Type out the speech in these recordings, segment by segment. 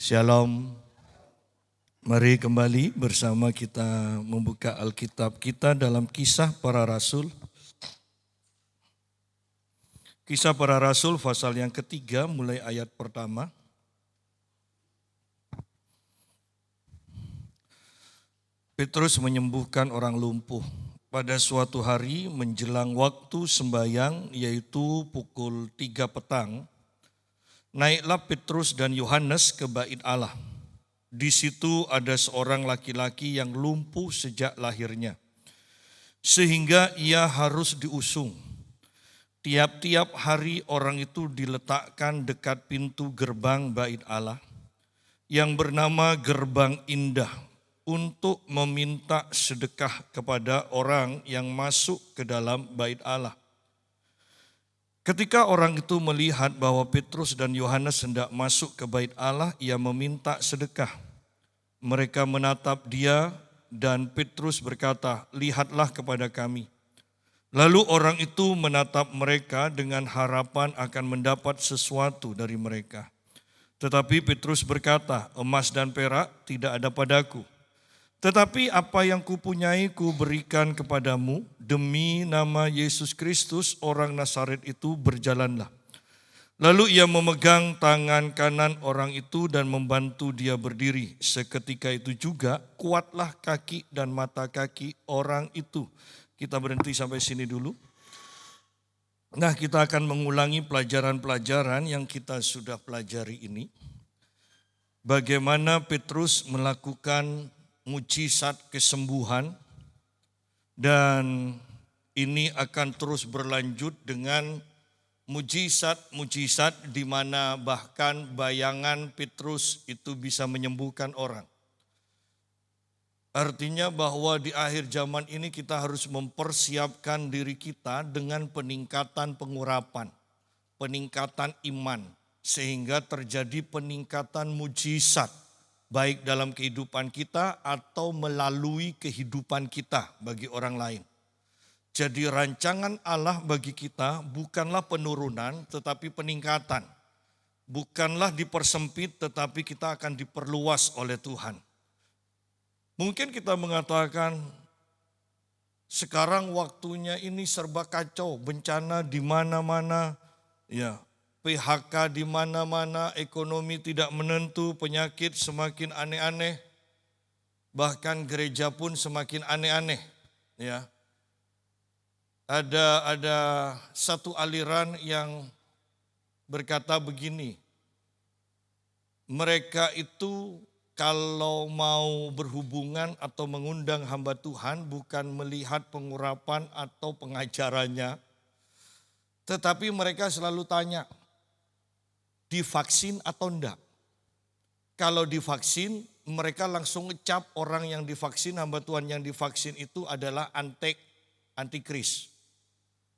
Shalom. Mari kembali bersama kita membuka Alkitab kita dalam Kisah Para Rasul. Kisah Para Rasul pasal yang ketiga mulai ayat pertama. Petrus menyembuhkan orang lumpuh. Pada suatu hari menjelang waktu sembahyang yaitu pukul 3 petang, naiklah Petrus dan Yohanes ke bait Allah. Di situ ada seorang laki-laki yang lumpuh sejak lahirnya, sehingga ia harus diusung. Tiap-tiap hari orang itu diletakkan dekat pintu gerbang bait Allah, yang bernama Gerbang Indah, untuk meminta sedekah kepada orang yang masuk ke dalam bait Allah. Ketika orang itu melihat bahwa Petrus dan Yohanes hendak masuk ke bait Allah, ia meminta sedekah. Mereka menatap dia dan Petrus berkata, "Lihatlah kepada kami." Lalu orang itu menatap mereka dengan harapan akan mendapat sesuatu dari mereka. Tetapi Petrus berkata, "Emas dan perak tidak ada padaku. Tetapi apa yang kupunyai kuberikan kepadamu, demi nama Yesus Kristus orang Nazaret itu berjalanlah." Lalu ia memegang tangan kanan orang itu dan membantu dia berdiri. Seketika itu juga kuatlah kaki dan mata kaki orang itu. Kita berhenti sampai sini dulu. Nah, kita akan mengulangi pelajaran-pelajaran yang kita sudah pelajari ini. Bagaimana Petrus melakukan mujizat kesembuhan, dan ini akan terus berlanjut dengan mujizat-mujizat di mana bahkan bayangan Petrus itu bisa menyembuhkan orang. Artinya bahwa di akhir zaman ini kita harus mempersiapkan diri kita dengan peningkatan pengurapan, peningkatan iman, sehingga terjadi peningkatan mujizat baik dalam kehidupan kita atau melalui kehidupan kita bagi orang lain. Jadi rancangan Allah bagi kita bukanlah penurunan tetapi peningkatan. Bukanlah dipersempit tetapi kita akan diperluas oleh Tuhan. Mungkin kita mengatakan sekarang waktunya ini serba kacau, bencana di mana-mana, ya. PHK di mana-mana, ekonomi tidak menentu, penyakit semakin aneh-aneh, bahkan gereja pun semakin aneh-aneh. Ya, ada satu aliran yang berkata begini, mereka itu kalau mau berhubungan atau mengundang hamba Tuhan bukan melihat pengurapan atau pengajarannya, tetapi mereka selalu tanya, divaksin atau enggak? Kalau divaksin, mereka langsung ngecap orang yang divaksin, hamba Tuhan yang divaksin itu adalah antikris.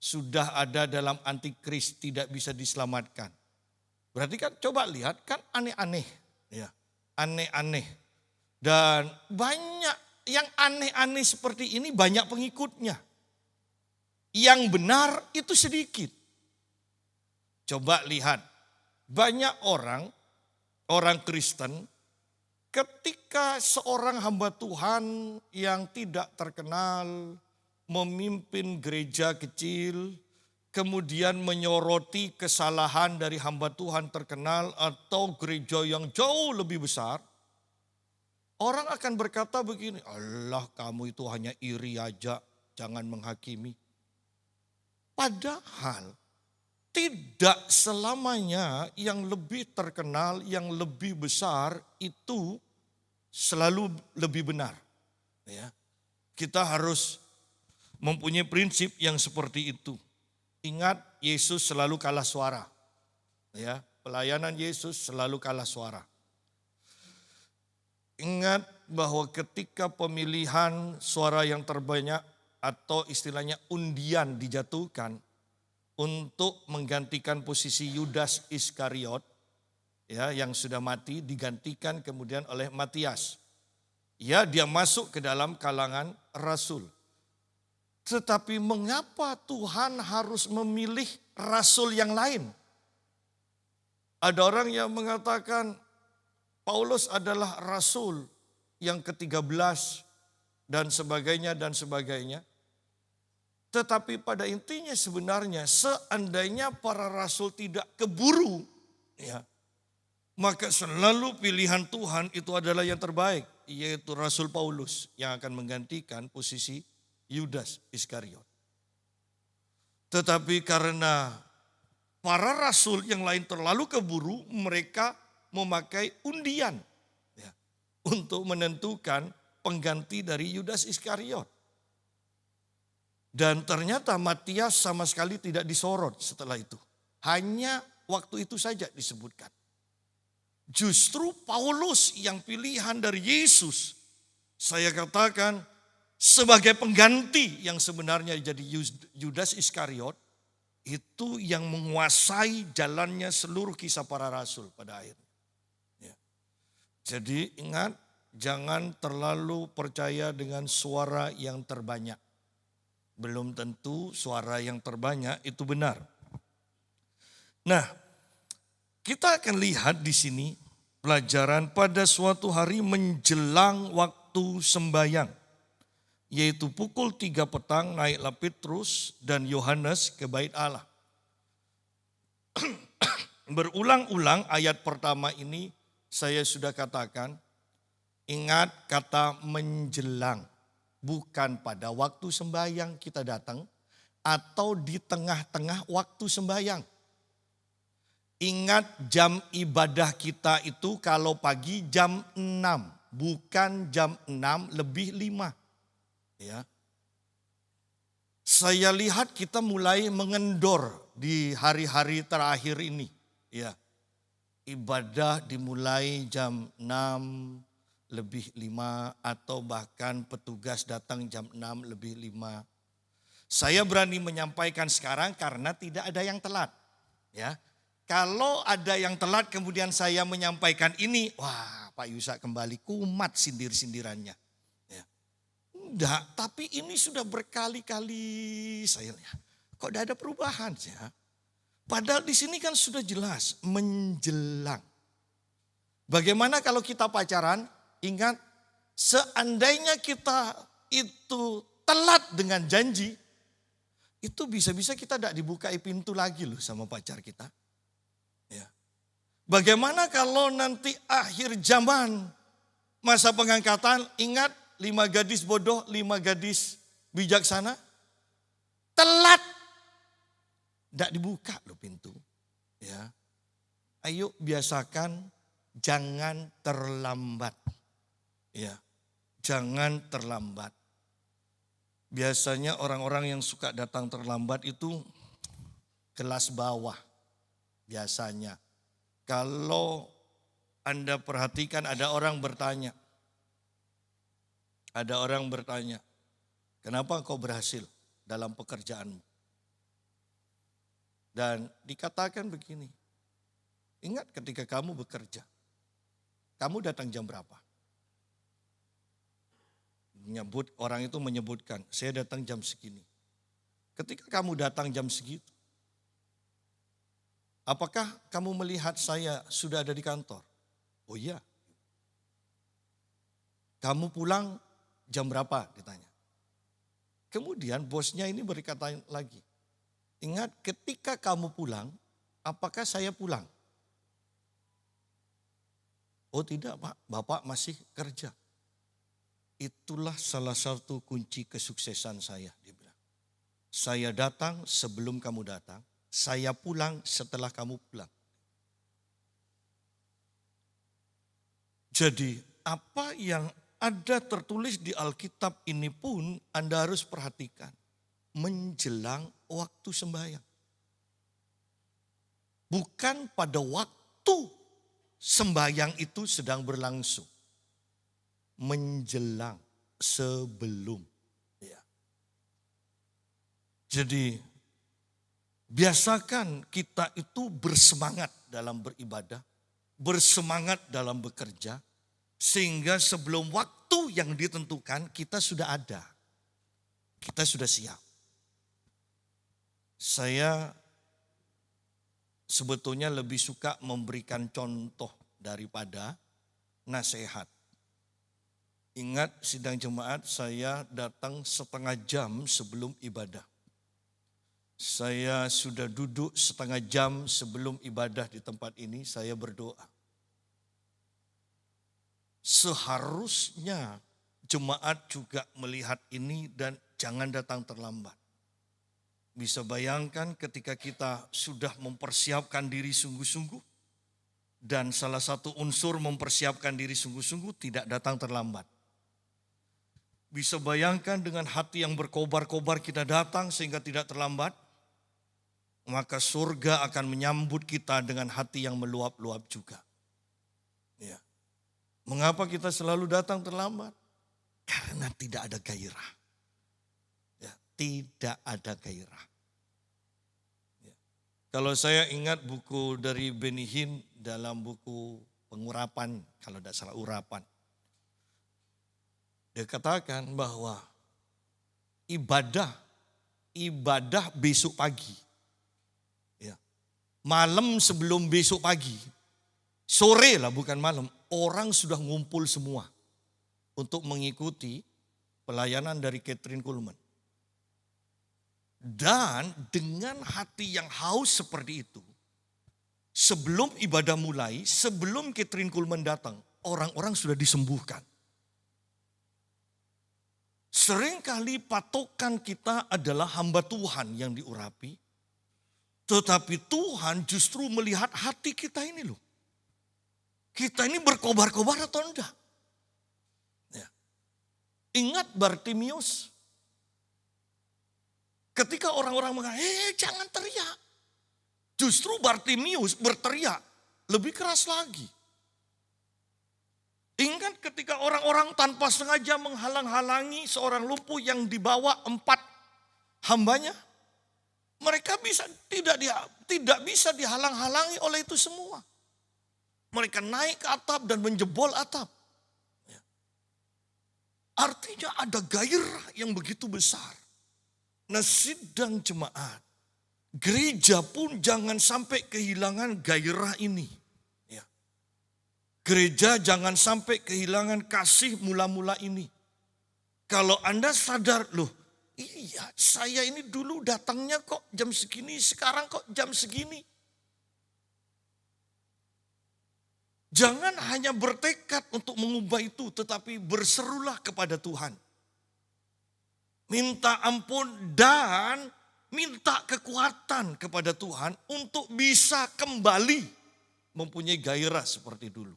Sudah ada dalam antikris, tidak bisa diselamatkan. Berarti kan coba lihat, kan aneh-aneh. Ya, aneh-aneh. Dan banyak yang aneh-aneh seperti ini banyak pengikutnya. Yang benar itu sedikit. Coba lihat. Banyak orang Kristen, ketika seorang hamba Tuhan yang tidak terkenal memimpin gereja kecil, kemudian menyoroti kesalahan dari hamba Tuhan terkenal atau gereja yang jauh lebih besar, orang akan berkata begini, "Allah, kamu itu hanya iri aja, jangan menghakimi." Padahal tidak selamanya yang lebih terkenal, yang lebih besar itu selalu lebih benar. Ya, kita harus mempunyai prinsip yang seperti itu. Ingat, Yesus selalu kalah suara. Ya, pelayanan Yesus selalu kalah suara. Ingat bahwa ketika pemilihan suara yang terbanyak atau istilahnya undian dijatuhkan, untuk menggantikan posisi Yudas Iskariot, ya, yang sudah mati, digantikan kemudian oleh Matias. Ya, dia masuk ke dalam kalangan rasul. Tetapi mengapa Tuhan harus memilih rasul yang lain? Ada orang yang mengatakan, Paulus adalah rasul yang ke-13 dan sebagainya dan sebagainya. Tetapi pada intinya sebenarnya seandainya para rasul tidak keburu, ya, maka selalu pilihan Tuhan itu adalah yang terbaik, yaitu Rasul Paulus yang akan menggantikan posisi Yudas Iskariot. Tetapi karena para rasul yang lain terlalu keburu, mereka memakai undian, ya, untuk menentukan pengganti dari Yudas Iskariot. Dan ternyata Matias sama sekali tidak disorot setelah itu. Hanya waktu itu saja disebutkan. Justru Paulus yang pilihan dari Yesus, saya katakan sebagai pengganti yang sebenarnya jadi Yudas Iskariot, itu yang menguasai jalannya seluruh kisah para rasul pada akhirnya. Ya. Jadi ingat, jangan terlalu percaya dengan suara yang terbanyak. Belum tentu suara yang terbanyak itu benar. Nah, kita akan lihat di sini pelajaran pada suatu hari menjelang waktu sembahyang. Yaitu pukul 3 petang naiklah Petrus dan Yohanes ke bait Allah. Berulang-ulang ayat pertama ini saya sudah katakan, ingat kata menjelang. Bukan pada waktu sembahyang kita datang atau di tengah-tengah waktu sembahyang. Ingat jam ibadah kita itu kalau pagi jam 6, bukan jam 6 lebih 5. Ya. Saya lihat kita mulai mengendor di hari-hari terakhir ini. Ya. Ibadah dimulai jam 6 lebih 5 atau bahkan petugas datang jam 6 lebih 5. Saya berani menyampaikan sekarang karena tidak ada yang telat. Ya. Kalau ada yang telat kemudian saya menyampaikan ini, wah Pak Yusak kembali kumat sindir-sindirannya. Ya. Enggak, tapi ini sudah berkali-kali saya lihat. Kok tidak ada perubahan ya? Padahal di sini kan sudah jelas menjelang. Bagaimana kalau kita pacaran? Ingat, seandainya kita itu telat dengan janji, itu bisa-bisa kita tidak dibukai pintu lagi loh sama pacar kita. Ya. Bagaimana kalau nanti akhir zaman, masa pengangkatan, ingat 5 gadis bodoh, 5 gadis bijaksana, telat. Tidak dibuka loh pintu. Ya. Ayo biasakan jangan terlambat. Ya, jangan terlambat. Biasanya orang-orang yang suka datang terlambat itu kelas bawah. Biasanya. Kalau Anda perhatikan ada orang bertanya. Ada orang bertanya, kenapa kau berhasil dalam pekerjaanmu? Dan dikatakan begini, ingat ketika kamu bekerja, kamu datang jam berapa? Orang itu menyebutkan, saya datang jam segini. Ketika kamu datang jam segitu, apakah kamu melihat saya sudah ada di kantor? Oh iya. Kamu pulang jam berapa? Ditanya. Kemudian bosnya ini berkata lagi, ingat ketika kamu pulang, apakah saya pulang? Oh tidak Pak, Bapak masih kerja. Itulah salah satu kunci kesuksesan saya, dia bilang. Saya datang sebelum kamu datang, saya pulang setelah kamu pulang. Jadi apa yang ada tertulis di Alkitab ini pun Anda harus perhatikan. Menjelang waktu sembahyang. Bukan pada waktu sembahyang itu sedang berlangsung. Menjelang, sebelum. Ya. Jadi biasakan kita itu bersemangat dalam beribadah, bersemangat dalam bekerja, sehingga sebelum waktu yang ditentukan kita sudah ada. Kita sudah siap. Saya sebetulnya lebih suka memberikan contoh daripada nasihat. Ingat sidang jemaat saya datang setengah jam sebelum ibadah. Saya sudah duduk setengah jam sebelum ibadah di tempat ini, saya berdoa. Seharusnya jemaat juga melihat ini dan jangan datang terlambat. Bisa bayangkan ketika kita sudah mempersiapkan diri sungguh-sungguh, dan salah satu unsur mempersiapkan diri sungguh-sungguh tidak datang terlambat. Bisa bayangkan dengan hati yang berkobar-kobar kita datang sehingga tidak terlambat, maka surga akan menyambut kita dengan hati yang meluap-luap juga. Ya. Mengapa kita selalu datang terlambat? Karena tidak ada gairah. Ya, tidak ada gairah. Ya. Kalau saya ingat buku dari Benny Hinn dalam buku pengurapan, kalau tidak salah urapan. Dia katakan bahwa ibadah besok pagi. Ya. Malam sebelum besok pagi, sore lah bukan malam, orang sudah ngumpul semua untuk mengikuti pelayanan dari Kathryn Kuhlman. Dan dengan hati yang haus seperti itu, sebelum ibadah mulai, sebelum Kathryn Kuhlman datang, orang-orang sudah disembuhkan. Seringkali patokan kita adalah hamba Tuhan yang diurapi, tetapi Tuhan justru melihat hati kita ini loh. Kita ini berkobar-kobar atau enggak? Ya. Ingat Bartimius. Ketika orang-orang mengatakan, jangan teriak. Justru Bartimius berteriak lebih keras lagi. Ingat ketika orang-orang tanpa sengaja menghalang-halangi seorang lumpuh yang dibawa 4 hambanya. Mereka tidak bisa dihalang-halangi oleh itu semua. Mereka naik ke atap dan menjebol atap. Ya. Artinya ada gairah yang begitu besar. Nah, sidang jemaat, gereja pun jangan sampai kehilangan gairah ini. Gereja jangan sampai kehilangan kasih mula-mula ini. Kalau Anda sadar, loh iya saya ini dulu datangnya kok jam segini, sekarang kok jam segini. Jangan hanya bertekad untuk mengubah itu, tetapi berserulah kepada Tuhan. Minta ampun dan minta kekuatan kepada Tuhan untuk bisa kembali mempunyai gairah seperti dulu.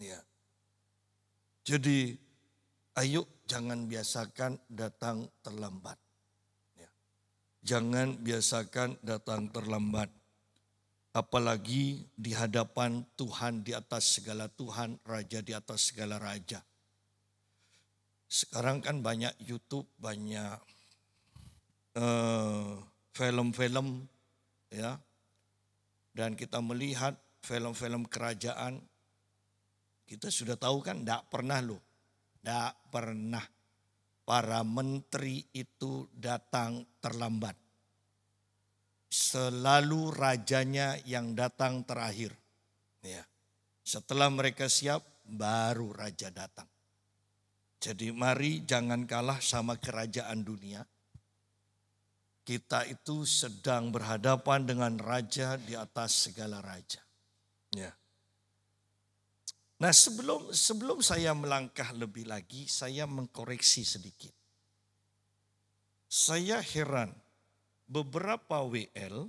Ya. Jadi ayo jangan biasakan datang terlambat. Ya. Jangan biasakan datang terlambat. Apalagi di hadapan Tuhan di atas segala Tuhan, Raja di atas segala Raja. Sekarang kan banyak YouTube, banyak film-film ya. Dan kita melihat film-film kerajaan. Kita sudah tahu kan, tidak pernah para menteri itu datang terlambat. Selalu rajanya yang datang terakhir. Ya. Setelah mereka siap, baru raja datang. Jadi mari jangan kalah sama kerajaan dunia. Kita itu sedang berhadapan dengan raja di atas segala raja. Ya. Nah sebelum saya melangkah lebih lagi, saya mengkoreksi sedikit. Saya heran, beberapa WL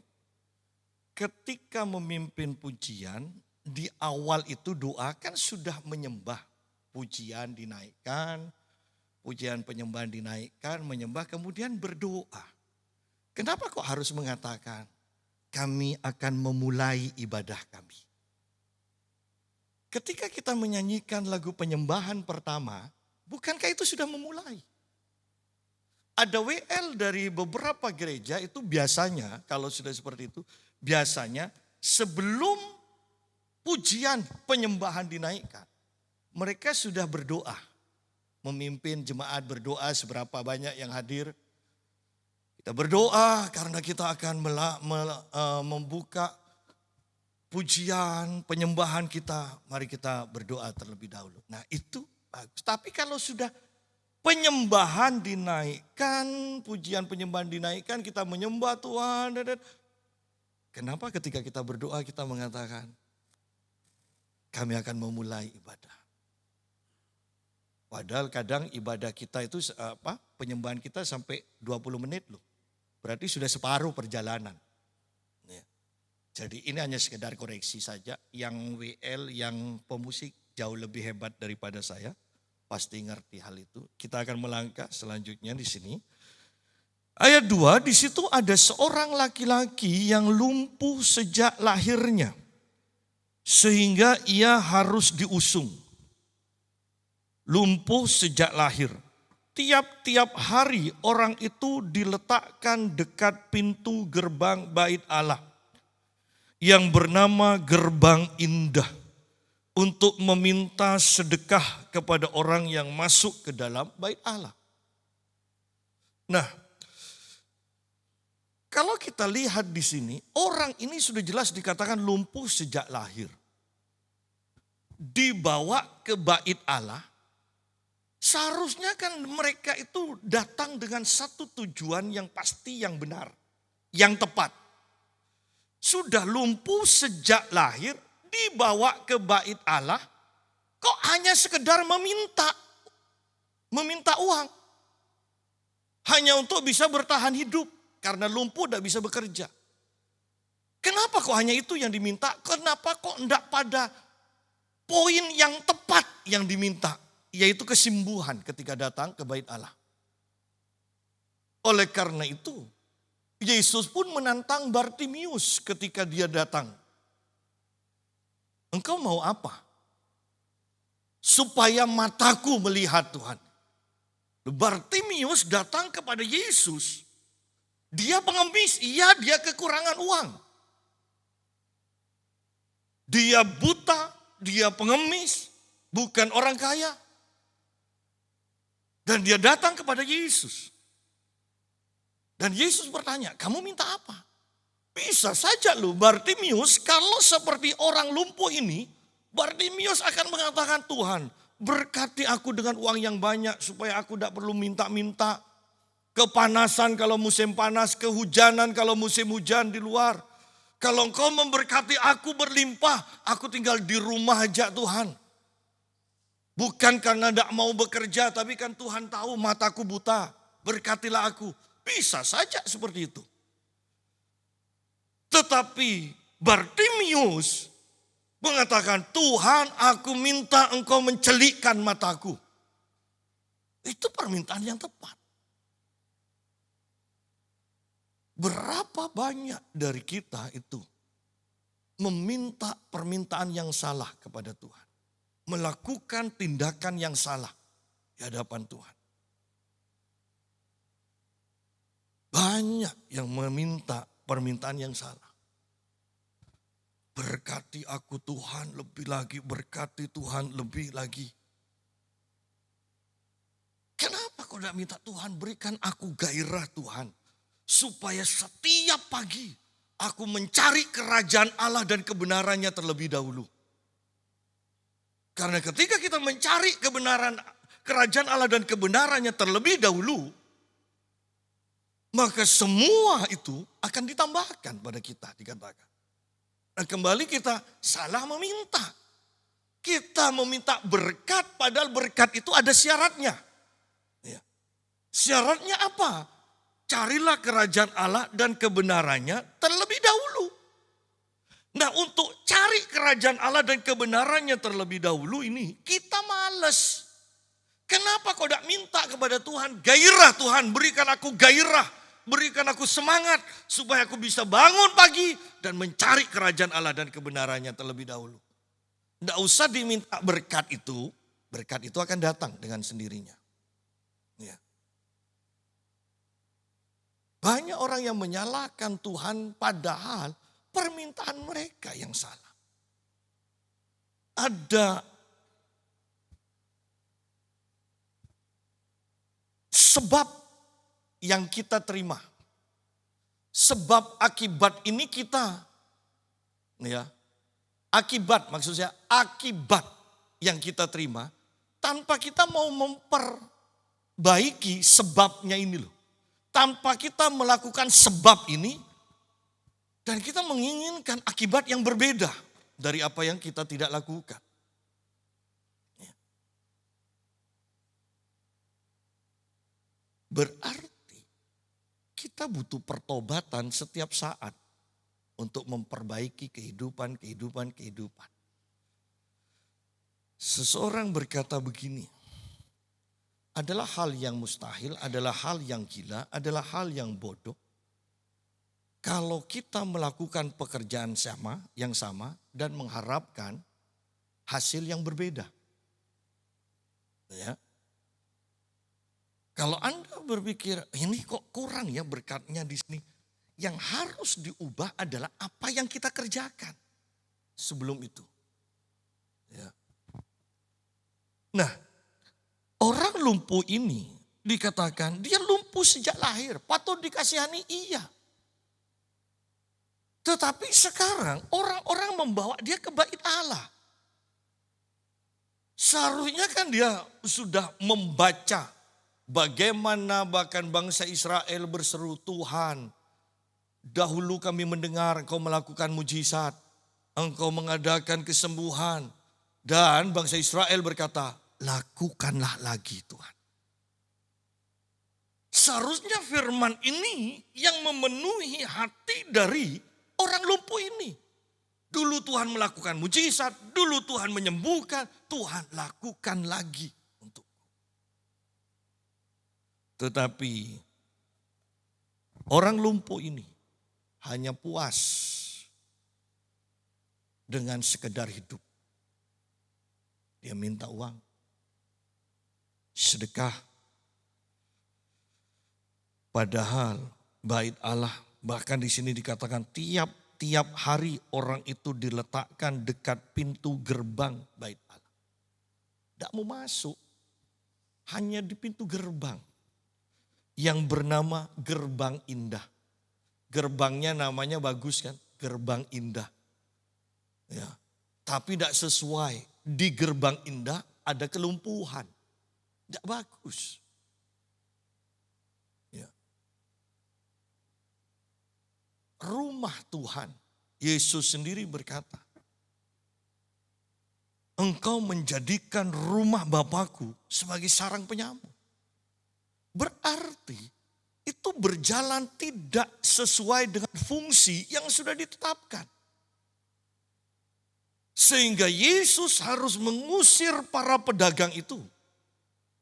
ketika memimpin pujian, di awal itu doa kan sudah menyembah. Pujian dinaikkan, pujian penyembahan dinaikkan, menyembah kemudian berdoa. Kenapa kok harus mengatakan, kami akan memulai ibadah kami? Ketika kita menyanyikan lagu penyembahan pertama, bukankah itu sudah memulai? Ada WL dari beberapa gereja itu biasanya, kalau sudah seperti itu, biasanya sebelum pujian penyembahan dinaikkan, mereka sudah berdoa. Memimpin jemaat berdoa seberapa banyak yang hadir. Kita berdoa karena kita akan membuka pujian, penyembahan kita, mari kita berdoa terlebih dahulu. Nah itu bagus. Tapi kalau sudah penyembahan dinaikkan, pujian penyembahan dinaikkan, kita menyembah Tuhan. Kenapa ketika kita berdoa kita mengatakan, kami akan memulai ibadah. Padahal kadang ibadah kita itu penyembahan kita sampai 20 menit loh. Berarti sudah separuh perjalanan. Ya. Jadi ini hanya sekedar koreksi saja. Yang WL, yang pemusik jauh lebih hebat daripada saya. Pasti ngerti hal itu. Kita akan melangkah selanjutnya di sini. Ayat 2, di situ ada seorang laki-laki yang lumpuh sejak lahirnya. Sehingga ia harus diusung. Lumpuh sejak lahir. Tiap-tiap hari orang itu diletakkan dekat pintu gerbang bait Allah. Yang bernama Gerbang Indah. Untuk meminta sedekah kepada orang yang masuk ke dalam bait Allah. Nah, kalau kita lihat di sini, orang ini sudah jelas dikatakan lumpuh sejak lahir. Dibawa ke bait Allah, seharusnya kan mereka itu datang dengan satu tujuan yang pasti, yang benar, yang tepat. Sudah lumpuh sejak lahir, dibawa ke bait Allah, kok hanya sekedar meminta uang. Hanya untuk bisa bertahan hidup, karena lumpuh tidak bisa bekerja. Kenapa kok hanya itu yang diminta? Kenapa kok tidak pada poin yang tepat yang diminta? Yaitu kesembuhan ketika datang ke bait Allah. Oleh karena itu, Yesus pun menantang Bartimius ketika dia datang. Engkau mau apa? Supaya mataku melihat Tuhan. Bartimius datang kepada Yesus. Dia pengemis, iya dia kekurangan uang. Dia buta, dia pengemis, bukan orang kaya. Dan dia datang kepada Yesus. Dan Yesus bertanya, kamu minta apa? Bisa saja loh Bartimius, kalau seperti orang lumpuh ini, Bartimius akan mengatakan, Tuhan berkati aku dengan uang yang banyak supaya aku tidak perlu minta-minta. Kepanasan kalau musim panas, kehujanan kalau musim hujan di luar. Kalau engkau memberkati aku berlimpah, aku tinggal di rumah aja Tuhan. Bukan karena tidak mau bekerja, tapi kan Tuhan tahu mataku buta, berkatilah aku. Bisa saja seperti itu. Tetapi Bartimius mengatakan, Tuhan aku minta engkau mencelikkan mataku. Itu permintaan yang tepat. Berapa banyak dari kita itu meminta permintaan yang salah kepada Tuhan. Melakukan tindakan yang salah di hadapan Tuhan. Banyak yang meminta permintaan yang salah. Berkati aku Tuhan lebih lagi, berkati Tuhan lebih lagi. Kenapa kau tidak minta Tuhan berikan aku gairah Tuhan. Supaya setiap pagi aku mencari kerajaan Allah dan kebenarannya terlebih dahulu. Karena ketika kita mencari kebenaran kerajaan Allah dan kebenarannya terlebih dahulu, maka semua itu akan ditambahkan pada kita, dikatakan. Nah kembali kita salah meminta. Kita meminta berkat padahal berkat itu ada syaratnya. Ya. Syaratnya apa? Carilah kerajaan Allah dan kebenarannya terlebih dahulu. Nah untuk cari kerajaan Allah dan kebenarannya terlebih dahulu ini kita malas. Kenapa kau tidak minta kepada Tuhan? Gairah Tuhan, berikan aku gairah. Berikan aku semangat supaya aku bisa bangun pagi dan mencari kerajaan Allah dan kebenarannya terlebih dahulu. Tidak usah diminta berkat itu akan datang dengan sendirinya. Ya. Banyak orang yang menyalahkan Tuhan padahal permintaan mereka yang salah. Ada sebab yang kita terima. Sebab akibat ini kita Akibat, maksud saya akibat yang kita terima tanpa kita mau memperbaiki sebabnya ini loh. Tanpa kita melakukan sebab ini dan kita menginginkan akibat yang berbeda dari apa yang kita tidak lakukan. Berarti kita butuh pertobatan setiap saat untuk memperbaiki kehidupan. Seseorang berkata begini, adalah hal yang mustahil, adalah hal yang gila, adalah hal yang bodoh. Kalau kita melakukan pekerjaan yang sama dan mengharapkan hasil yang berbeda. Ya. Kalau Anda berpikir, ini kok kurang ya berkatnya di sini. Yang harus diubah adalah apa yang kita kerjakan sebelum itu. Ya. Nah, orang lumpuh ini dikatakan dia lumpuh sejak lahir. Patut dikasihani, iya. Tetapi sekarang orang-orang membawa dia ke bait Allah. Seharusnya kan dia sudah membaca bagaimana bahkan bangsa Israel berseru, Tuhan, dahulu kami mendengar engkau melakukan mujizat, engkau mengadakan kesembuhan. Dan bangsa Israel berkata, lakukanlah lagi Tuhan. Seharusnya firman ini yang memenuhi hati dari orang lumpuh ini. Dulu Tuhan melakukan mujizat, dulu Tuhan menyembuhkan, Tuhan lakukan lagi untuk. Tetapi orang lumpuh ini hanya puas dengan sekedar hidup. Dia minta uang, sedekah. Padahal bait Allah, bahkan di sini dikatakan tiap hari orang itu diletakkan dekat pintu gerbang bait Allah. Tidak mau masuk, hanya di pintu gerbang yang bernama Gerbang Indah. Gerbangnya namanya bagus kan, Gerbang Indah. Ya, tapi tidak sesuai. Di Gerbang Indah ada kelumpuhan. Tidak bagus. Ya. Rumah Tuhan, Yesus sendiri berkata, engkau menjadikan rumah Bapakku sebagai sarang penyamuk. Berarti itu berjalan tidak sesuai dengan fungsi yang sudah ditetapkan. Sehingga Yesus harus mengusir para pedagang itu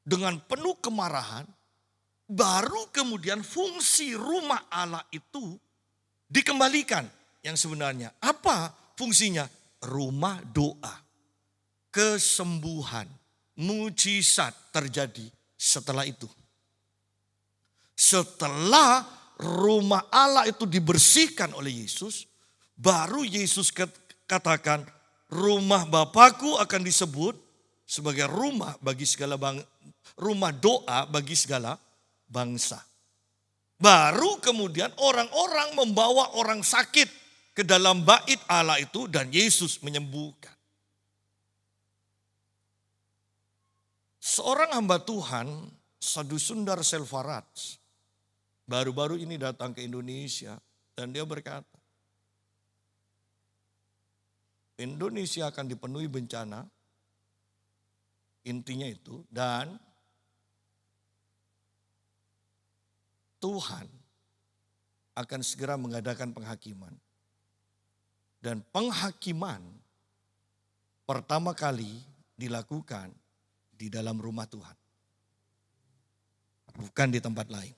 dengan penuh kemarahan. Baru kemudian fungsi rumah Allah itu dikembalikan yang sebenarnya. Apa fungsinya? Rumah doa. Kesembuhan, mujizat terjadi setelah itu. Setelah rumah Allah itu dibersihkan oleh Yesus, baru Yesus katakan, rumah Bapakku akan disebut sebagai rumah bagi segala rumah doa bagi segala bangsa. Baru kemudian orang-orang membawa orang sakit ke dalam bait Allah itu dan Yesus menyembuhkan. Seorang hamba Tuhan, Sadhu Sundar Selvaraj, baru-baru ini datang ke Indonesia dan dia berkata, Indonesia akan dipenuhi bencana, intinya itu, dan Tuhan akan segera mengadakan penghakiman. Dan penghakiman pertama kali dilakukan di dalam rumah Tuhan. Bukan di tempat lain.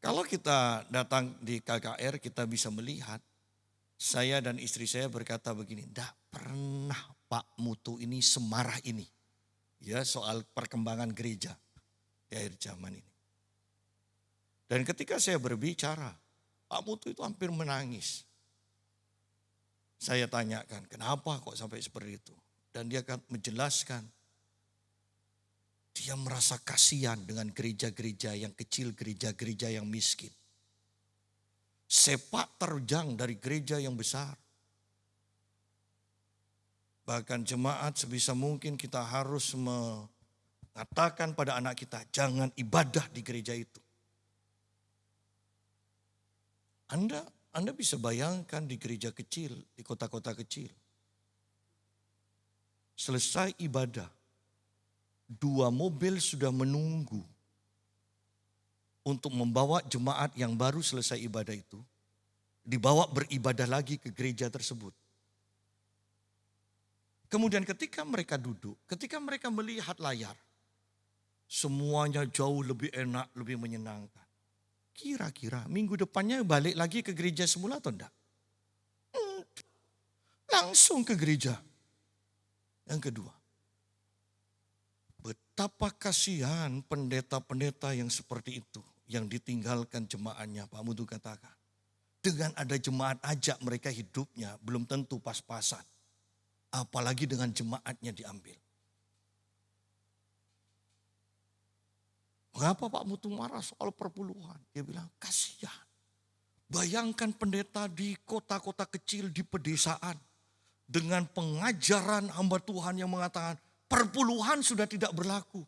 Kalau kita datang di KKR kita bisa melihat, saya dan istri saya berkata begini, tidak pernah Pak Mutu ini semarah ini. Ya, soal perkembangan gereja di akhir zaman ini. Dan ketika saya berbicara, Pak Mutu itu hampir menangis. Saya tanyakan, kenapa kok sampai seperti itu? Dan dia akan menjelaskan, dia merasa kasihan dengan gereja-gereja yang kecil, gereja-gereja yang miskin. Sepak terjang dari gereja yang besar. Bahkan jemaat sebisa mungkin kita harus mengatakan pada anak kita, jangan ibadah di gereja itu. Anda bisa bayangkan di gereja kecil, di kota-kota kecil. Selesai ibadah, 2 mobil sudah menunggu untuk membawa jemaat yang baru selesai ibadah itu, dibawa beribadah lagi ke gereja tersebut. Kemudian ketika mereka duduk, ketika mereka melihat layar, semuanya jauh lebih enak, lebih menyenangkan. Kira-kira minggu depannya balik lagi ke gereja semula atau enggak? Langsung ke gereja. Yang kedua, betapa kasihan pendeta-pendeta yang seperti itu, yang ditinggalkan jemaatnya, Pak Mutu katakan. Dengan ada jemaat ajak mereka hidupnya belum tentu pas-pasan. Apalagi dengan jemaatnya diambil. Mengapa Pak Mutu marah soal perpuluhan? Dia bilang kasihan. Bayangkan pendeta di kota-kota kecil di pedesaan. Dengan pengajaran hamba Tuhan yang mengatakan perpuluhan sudah tidak berlaku.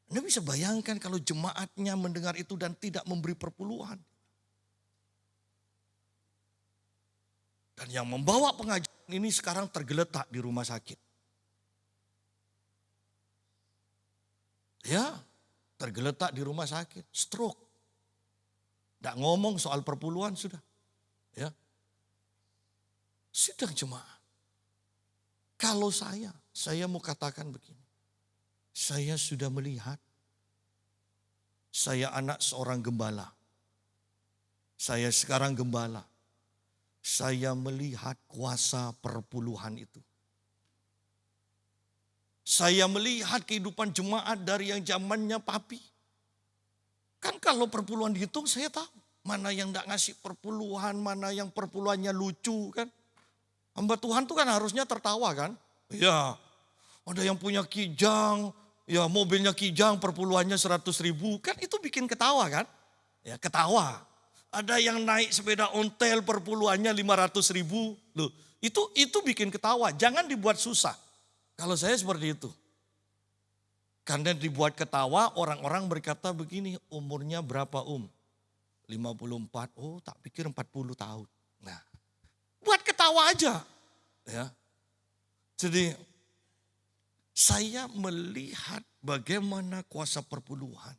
Anda bisa bayangkan kalau jemaatnya mendengar itu dan tidak memberi perpuluhan. Dan yang membawa pengajaran ini sekarang tergeletak di rumah sakit. Ya, tergeletak di rumah sakit, stroke. Tidak ngomong soal perpuluhan sudah. Ya. Sidang jemaat. Kalau saya mau katakan begini. Saya sudah melihat, saya anak seorang gembala. Saya sekarang gembala. Saya melihat kuasa perpuluhan itu. Saya melihat kehidupan jemaat dari yang zamannya papi. Kan kalau perpuluhan dihitung saya tahu. Mana yang tidak ngasih perpuluhan, mana yang perpuluhannya lucu kan. Hamba Tuhan tuh kan harusnya tertawa kan. Ya, ada yang punya kijang, ya mobilnya kijang perpuluhannya 100.000. Kan itu bikin ketawa kan. Ya ketawa. Ada yang naik sepeda ontel perpuluhannya 500.000. Loh, itu bikin ketawa. Jangan dibuat susah. Kalau saya seperti itu. Karena dibuat ketawa, orang-orang berkata begini, umurnya berapa 54. Oh, tak pikir 40 tahun. Nah, buat ketawa aja. Ya. Jadi, saya melihat bagaimana kuasa perpuluhan.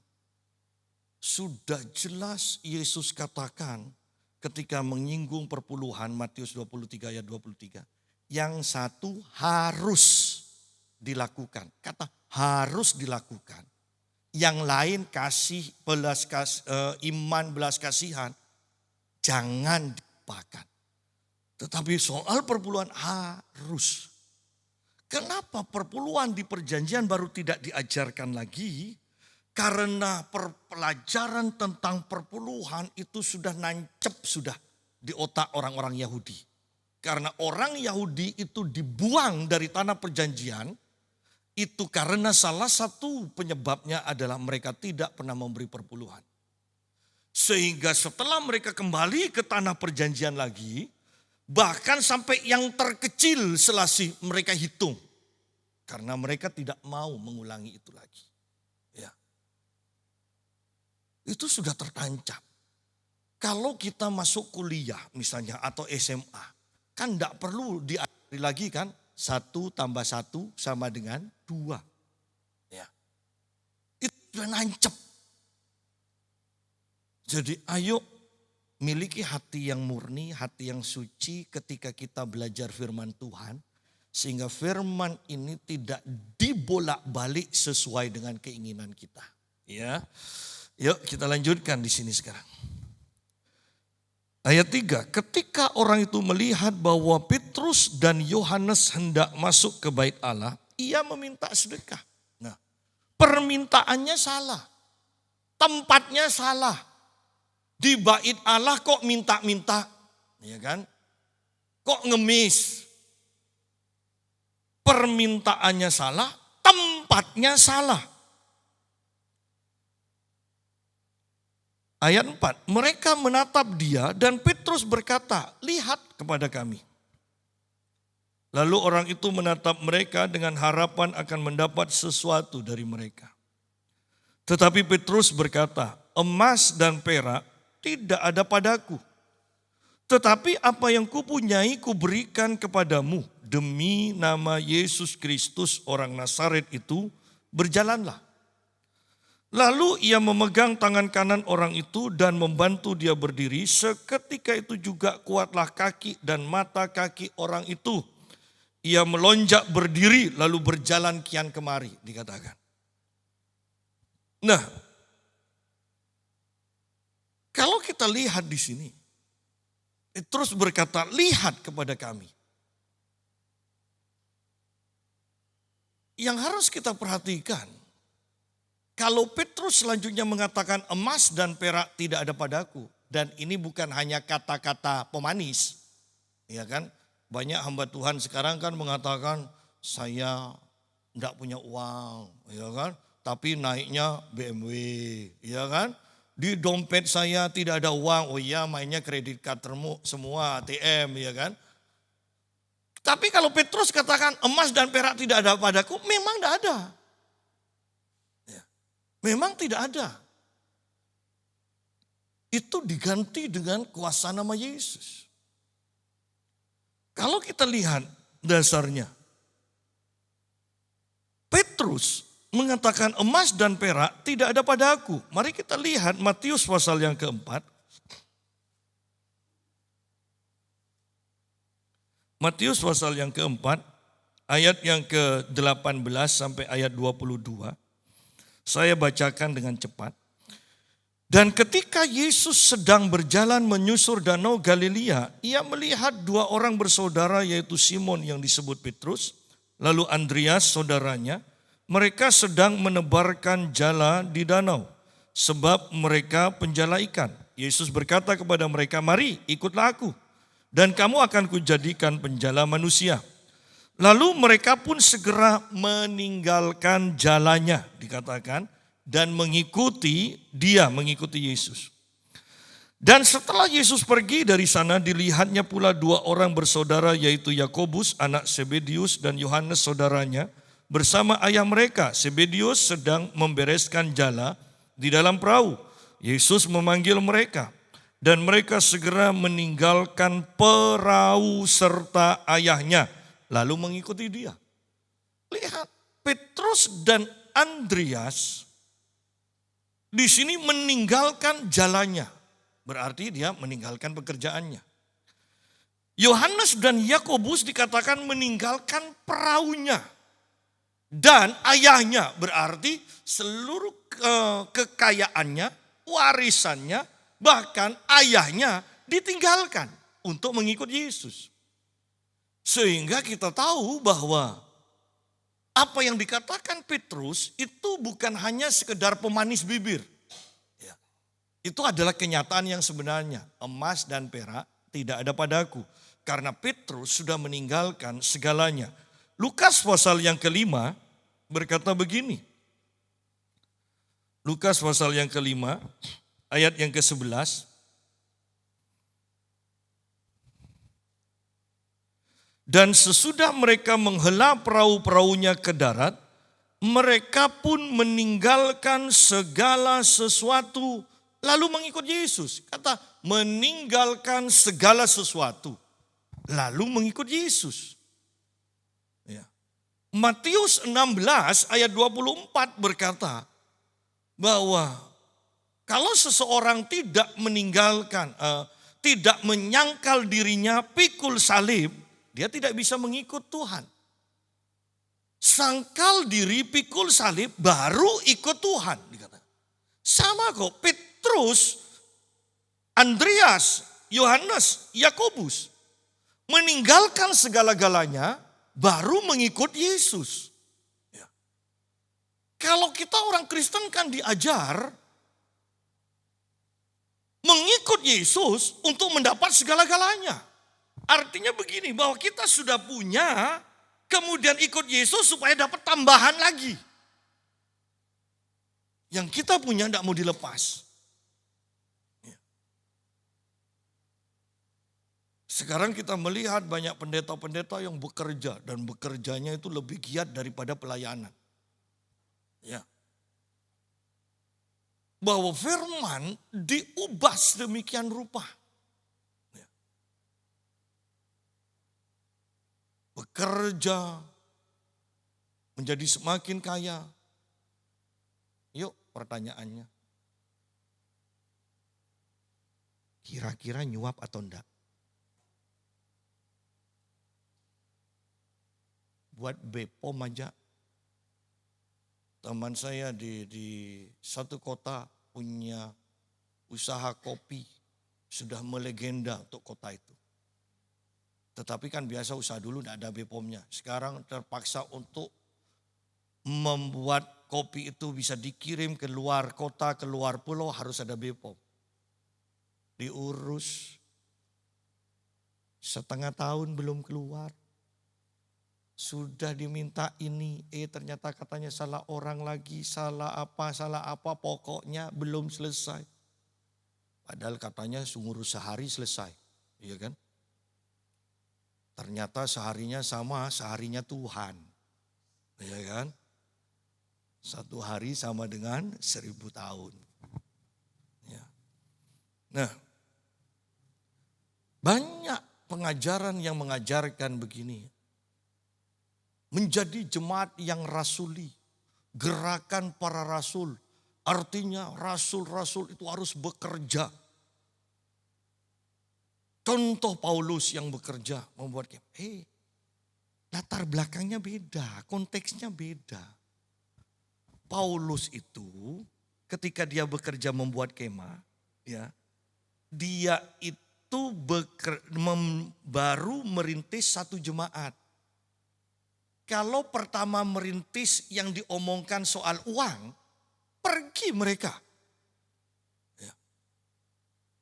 Sudah jelas Yesus katakan ketika menyinggung perpuluhan, Matius 23 ayat 23. Yang satu harus dilakukan. Kata harus dilakukan. Yang lain iman belas kasihan jangan dilupakan. Tetapi soal perpuluhan harus. Kenapa perpuluhan di perjanjian baru tidak diajarkan lagi? Karena pelajaran tentang perpuluhan itu sudah nancep sudah di otak orang-orang Yahudi. Karena orang Yahudi itu dibuang dari tanah perjanjian. Itu karena salah satu penyebabnya adalah mereka tidak pernah memberi perpuluhan. Sehingga setelah mereka kembali ke tanah perjanjian lagi, bahkan sampai yang terkecil selasih mereka hitung. Karena mereka tidak mau mengulangi itu lagi. Ya. Itu sudah tertancap. Kalau kita masuk kuliah misalnya atau SMA, kan tidak perlu diajari lagi kan. 1 tambah 1 sama dengan 2. Ya. Itu sudah nancep. Jadi ayo miliki hati yang murni, hati yang suci ketika kita belajar firman Tuhan. Sehingga firman ini tidak dibolak-balik sesuai dengan keinginan kita. Ya, yuk kita lanjutkan di sini sekarang. Ayat 3, ketika orang itu melihat bahwa Petrus dan Yohanes hendak masuk ke bait Allah, ia meminta sedekah. Nah, permintaannya salah. Tempatnya salah. Di bait Allah kok minta-minta, ya kan? Kok ngemis? Permintaannya salah, tempatnya salah. Ayat 4, mereka menatap dia dan Petrus berkata, lihat kepada kami. Lalu orang itu menatap mereka dengan harapan akan mendapat sesuatu dari mereka. Tetapi Petrus berkata, emas dan perak tidak ada padaku. Tetapi apa yang kupunyai kuberikan kepadamu. Demi nama Yesus Kristus orang Nazaret itu, berjalanlah. Lalu ia memegang tangan kanan orang itu dan membantu dia berdiri. Seketika itu juga kuatlah kaki dan mata kaki orang itu. Ia melonjak berdiri lalu berjalan kian kemari, dikatakan. Nah, kalau kita lihat di sini, terus berkata, lihat kepada kami. Yang harus kita perhatikan, kalau Petrus selanjutnya mengatakan emas dan perak tidak ada padaku. Dan ini bukan hanya kata-kata pemanis. Ya kan? Banyak hamba Tuhan sekarang kan mengatakan saya tidak punya uang. Ya kan? Tapi naiknya BMW. Ya kan? Di dompet saya tidak ada uang. Oh iya, mainnya kredit card semua ATM. Ya kan? Tapi kalau Petrus katakan emas dan perak tidak ada padaku, memang tidak ada. Memang tidak ada. Itu diganti dengan kuasa nama Yesus. Kalau kita lihat dasarnya, Petrus mengatakan emas dan perak tidak ada pada aku. Mari kita lihat Matius pasal yang keempat. Matius pasal yang keempat, ayat yang ke-18 sampai ayat 22. Saya bacakan dengan cepat. Dan ketika Yesus sedang berjalan menyusur danau Galilea, ia melihat dua orang bersaudara yaitu Simon yang disebut Petrus, lalu Andreas saudaranya. Mereka sedang menebarkan jala di danau, sebab mereka penjala ikan. Yesus berkata kepada mereka, mari ikutlah aku, dan kamu akan kujadikan penjala manusia. Lalu mereka pun segera meninggalkan jalannya, dikatakan, dan mengikuti Yesus. Dan setelah Yesus pergi dari sana, dilihatnya pula dua orang bersaudara, yaitu Yakobus anak Zebedius dan Yohanes saudaranya, bersama ayah mereka. Zebedius sedang membereskan jala di dalam perahu. Yesus memanggil mereka, dan mereka segera meninggalkan perahu serta ayahnya, lalu mengikuti dia. Lihat, Petrus dan Andreas di sini meninggalkan jalannya. Berarti dia meninggalkan pekerjaannya. Yohanes dan Yakobus dikatakan meninggalkan perahunya. Dan ayahnya, berarti seluruh kekayaannya, warisannya, bahkan ayahnya ditinggalkan untuk mengikut Yesus. Sehingga kita tahu bahwa apa yang dikatakan Petrus itu bukan hanya sekedar pemanis bibir. Ya. Itu adalah kenyataan yang sebenarnya. Emas dan perak tidak ada padaku. Karena Petrus sudah meninggalkan segalanya. Lukas pasal yang kelima berkata begini. Lukas pasal yang kelima ayat yang ke-11. Dan sesudah mereka menghela perahu-perahunya ke darat, mereka pun meninggalkan segala sesuatu lalu mengikut Yesus. Kata meninggalkan segala sesuatu lalu mengikut Yesus. Ya. Matius 16 ayat 24 berkata bahwa kalau seseorang tidak meninggalkan, tidak menyangkal dirinya pikul salib, dia tidak bisa mengikut Tuhan. Sangkal diri, pikul salib, baru ikut Tuhan. Dikatakan. Sama kok, Petrus, Andreas, Yohanes, Yakobus. Meninggalkan segala-galanya, baru mengikut Yesus. Ya. Kalau kita orang Kristen kan diajar mengikut Yesus untuk mendapat segala-galanya. Artinya begini, bahwa kita sudah punya, kemudian ikut Yesus supaya dapat tambahan lagi. Yang kita punya tidak mau dilepas. Sekarang kita melihat banyak pendeta-pendeta yang bekerja dan bekerjanya itu lebih giat daripada pelayanan. Ya. Bahwa firman diubah sedemikian rupa. Ya. Bekerja menjadi semakin kaya. Yuk pertanyaannya. Kira-kira nyuap atau enggak? Buat BPOM aja. Teman saya di satu kota punya usaha kopi. Sudah melegenda untuk kota itu. Tetapi kan biasa usaha dulu tidak ada BPOM-nya. Sekarang terpaksa untuk membuat kopi itu bisa dikirim ke luar kota, ke luar pulau harus ada BPOM. Diurus setengah tahun belum keluar. Sudah diminta ini, ternyata katanya salah orang lagi, salah apa, pokoknya belum selesai. Padahal katanya ngurus sehari selesai, iya kan? Ternyata seharinya sama, seharinya Tuhan, iya kan? Satu hari sama dengan 1000 tahun. Ya. Nah, banyak pengajaran yang mengajarkan begini. Menjadi jemaat yang rasuli. Gerakan para rasul. Artinya rasul-rasul itu harus bekerja. Contoh Paulus yang bekerja membuat latar belakangnya beda, konteksnya beda. Paulus itu ketika dia bekerja membuat kemah, ya, dia itu baru merintis satu jemaat. Kalau pertama merintis yang diomongkan soal uang, pergi mereka. Ya.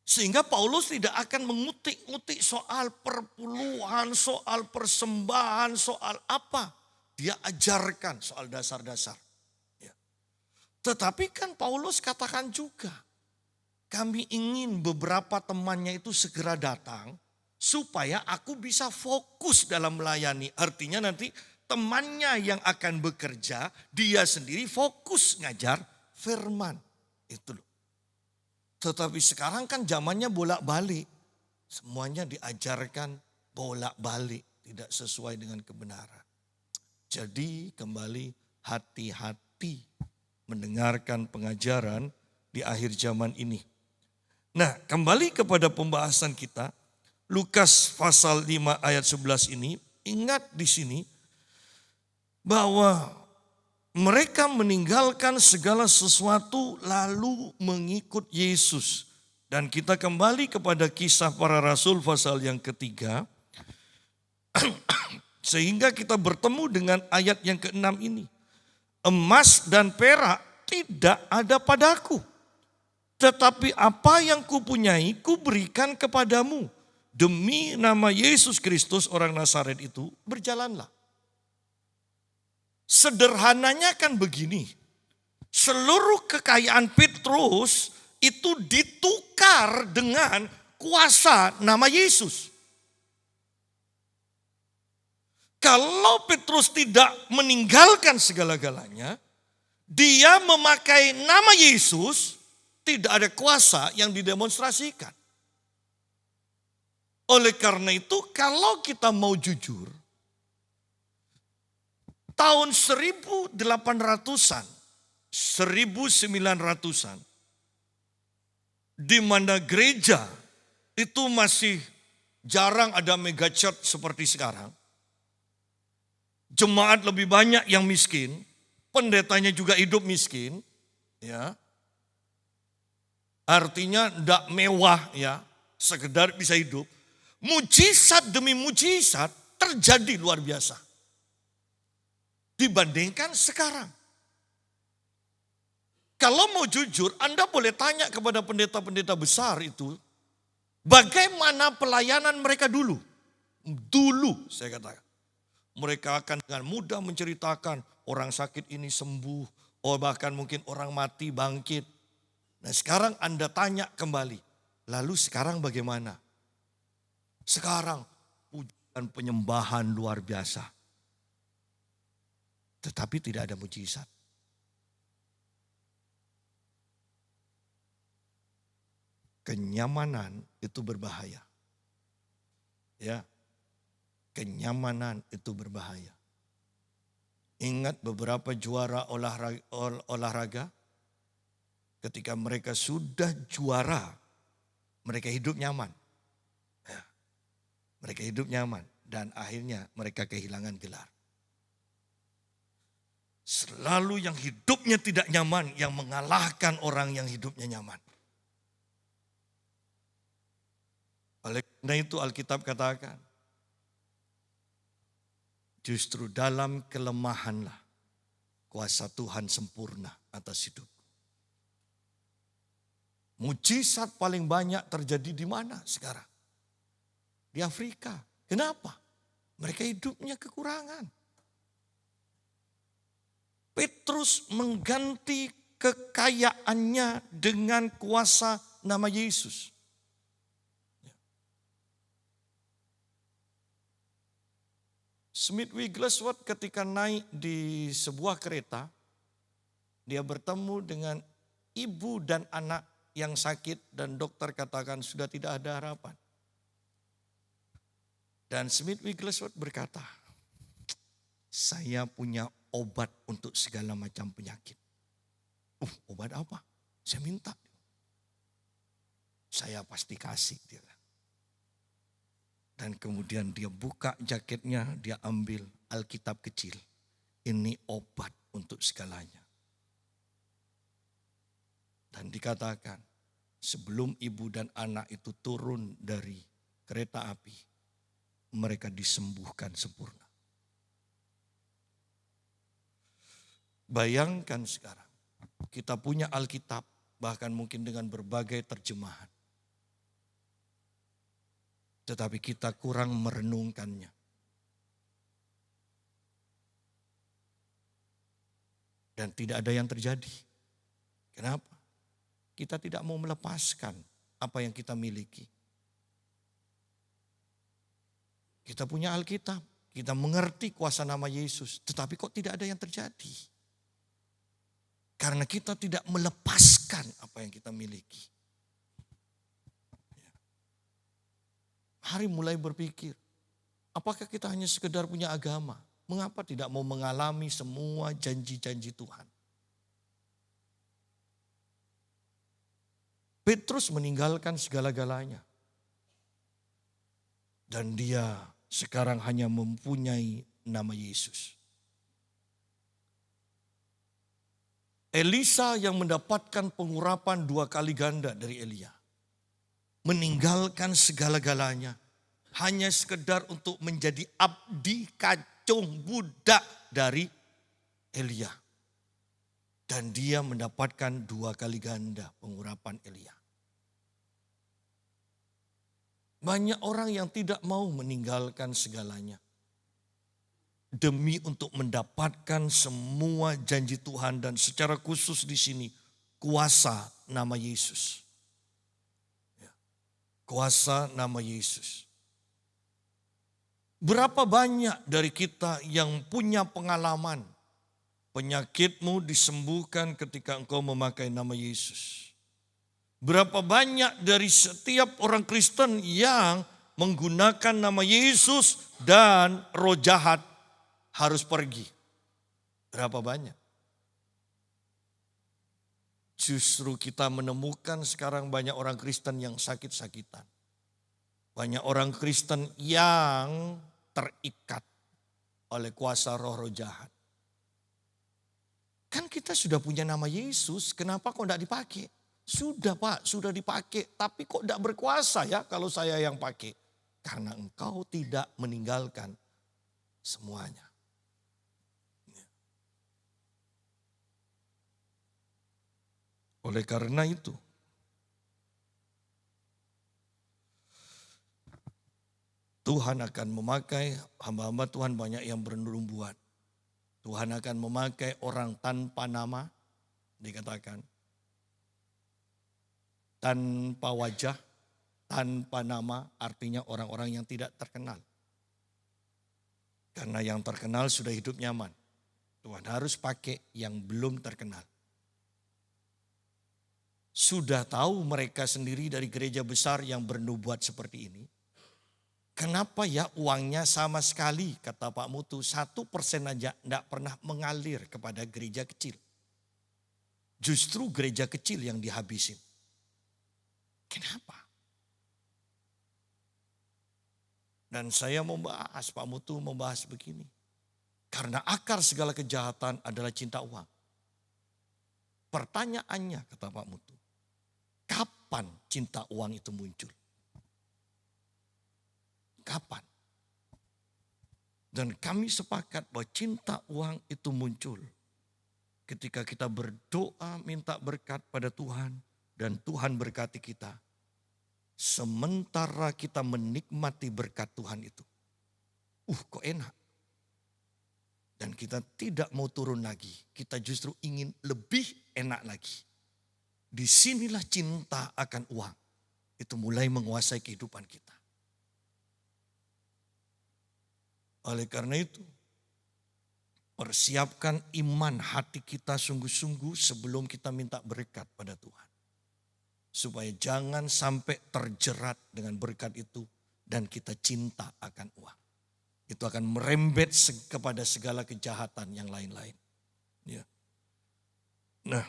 Sehingga Paulus tidak akan mengutik-ngutik soal perpuluhan, soal persembahan, soal apa. Dia ajarkan soal dasar-dasar. Ya. Tetapi kan Paulus katakan juga, kami ingin beberapa temannya itu segera datang, supaya aku bisa fokus dalam melayani. Artinya nanti temannya yang akan bekerja, dia sendiri fokus ngajar firman. Itu loh. Tetapi sekarang kan zamannya bolak-balik. Semuanya diajarkan bolak-balik. Tidak sesuai dengan kebenaran. Jadi kembali hati-hati mendengarkan pengajaran di akhir zaman ini. Nah, kembali kepada pembahasan kita. Lukas pasal 5 ayat 11 ini. Ingat di sini bahwa mereka meninggalkan segala sesuatu lalu mengikut Yesus. Dan kita kembali kepada kisah para rasul pasal yang ketiga. Sehingga kita bertemu dengan ayat yang ke-6 ini. Emas dan perak tidak ada padaku. Tetapi apa yang kupunyai kuberikan kepadamu. Demi nama Yesus Kristus orang Nazaret itu berjalanlah. Sederhananya kan begini, seluruh kekayaan Petrus itu ditukar dengan kuasa nama Yesus. Kalau Petrus tidak meninggalkan segala-galanya, dia memakai nama Yesus, tidak ada kuasa yang didemonstrasikan. Oleh karena itu kalau kita mau jujur, tahun 1800-an, 1900-an, di mana gereja itu masih jarang ada mega church seperti sekarang. Jemaat lebih banyak yang miskin, pendetanya juga hidup miskin, ya. Artinya tidak mewah, ya, sekedar bisa hidup. Mujizat demi mujizat terjadi luar biasa. Dibandingkan sekarang. Kalau mau jujur, Anda boleh tanya kepada pendeta-pendeta besar itu, bagaimana pelayanan mereka dulu? Dulu saya katakan. Mereka akan dengan mudah menceritakan orang sakit ini sembuh, bahkan mungkin orang mati bangkit. Nah sekarang Anda tanya kembali, lalu sekarang bagaimana? Sekarang pujian penyembahan luar biasa. Tetapi tidak ada mujizat. Kenyamanan itu berbahaya. Ya. Kenyamanan itu berbahaya. Ingat beberapa juara olahraga, ketika mereka sudah juara, mereka hidup nyaman. Ya. Mereka hidup nyaman dan akhirnya mereka kehilangan gelar. Selalu yang hidupnya tidak nyaman yang mengalahkan orang yang hidupnya nyaman. Oleh karena itu Alkitab katakan, justru dalam kelemahanlah kuasa Tuhan sempurna atas hidupku. Mujizat paling banyak terjadi di mana sekarang? Di Afrika. Kenapa? Mereka hidupnya kekurangan. Petrus mengganti kekayaannya dengan kuasa nama Yesus. Smith Wigglesworth ketika naik di sebuah kereta, dia bertemu dengan ibu dan anak yang sakit dan dokter katakan sudah tidak ada harapan. Dan Smith Wigglesworth berkata, saya punya obat untuk segala macam penyakit. Obat apa? Saya minta. Saya pasti kasih, dia. Dan kemudian dia buka jaketnya, dia ambil Alkitab kecil. Ini obat untuk segalanya. Dan dikatakan, sebelum ibu dan anak itu turun dari kereta api, mereka disembuhkan sempurna. Bayangkan sekarang, kita punya Alkitab, bahkan mungkin dengan berbagai terjemahan. Tetapi kita kurang merenungkannya. Dan tidak ada yang terjadi. Kenapa? Kita tidak mau melepaskan apa yang kita miliki. Kita punya Alkitab, kita mengerti kuasa nama Yesus, tetapi kok tidak ada yang terjadi? Karena kita tidak melepaskan apa yang kita miliki. Hari mulai berpikir, apakah kita hanya sekedar punya agama? Mengapa tidak mau mengalami semua janji-janji Tuhan? Petrus meninggalkan segala-galanya. Dan dia sekarang hanya mempunyai nama Yesus. Elisa yang mendapatkan pengurapan 2 kali ganda dari Elia. Meninggalkan segala-galanya. Hanya sekedar untuk menjadi abdi kacung budak dari Elia. Dan dia mendapatkan 2 kali ganda pengurapan Elia. Banyak orang yang tidak mau meninggalkan segalanya. Demi untuk mendapatkan semua janji Tuhan dan secara khusus di sini kuasa nama Yesus. Kuasa nama Yesus. Berapa banyak dari kita yang punya pengalaman penyakitmu disembuhkan ketika engkau memakai nama Yesus. Berapa banyak dari setiap orang Kristen yang menggunakan nama Yesus dan roh jahat harus pergi. Berapa banyak? Justru kita menemukan sekarang banyak orang Kristen yang sakit-sakitan. Banyak orang Kristen yang terikat oleh kuasa roh-roh jahat. Kan kita sudah punya nama Yesus, kenapa kok tidak dipakai? Sudah Pak, sudah dipakai, tapi kok tidak berkuasa ya kalau saya yang pakai? Karena engkau tidak meninggalkan semuanya. Oleh karena itu, Tuhan akan memakai hamba-hamba Tuhan banyak yang bernubuat. Tuhan akan memakai orang tanpa nama, dikatakan. Tanpa wajah, Tanpa nama artinya orang-orang yang tidak terkenal. Karena yang terkenal sudah hidup nyaman. Tuhan harus pakai yang belum terkenal. Sudah tahu mereka sendiri dari gereja besar yang bernubuat seperti ini. Kenapa ya uangnya sama sekali, kata Pak Mutu, 1% aja tidak pernah mengalir kepada gereja kecil. Justru gereja kecil yang dihabisin. Kenapa? Dan saya membahas, Pak Mutu membahas begini. Karena akar segala kejahatan adalah cinta uang. Pertanyaannya, kata Pak Mutu, kapan cinta uang itu muncul? Kapan? Dan kami sepakat bahwa cinta uang itu muncul ketika kita berdoa minta berkat pada Tuhan dan Tuhan berkati kita. Sementara kita menikmati berkat Tuhan itu. Kok enak. Dan kita tidak mau turun lagi. Kita justru ingin lebih enak lagi. Disinilah cinta akan uang. Itu mulai menguasai kehidupan kita. Oleh karena itu, persiapkan iman hati kita sungguh-sungguh sebelum kita minta berkat pada Tuhan. Supaya jangan sampai terjerat dengan berkat itu dan kita cinta akan uang. Itu akan merembet kepada segala kejahatan yang lain-lain. Ya. Nah,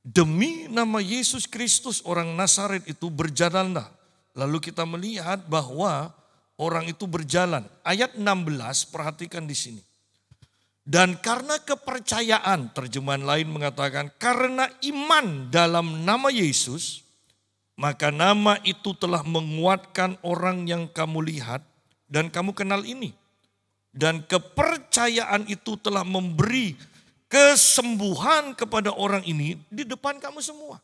demi nama Yesus Kristus orang Nazaret itu berjalanlah. Lalu kita melihat bahwa orang itu berjalan. Ayat 16, perhatikan di sini. Dan karena kepercayaan, terjemahan lain mengatakan, karena iman dalam nama Yesus, maka nama itu telah menguatkan orang yang kamu lihat dan kamu kenal ini. Dan kepercayaan itu telah memberi kesembuhan kepada orang ini di depan kamu semua.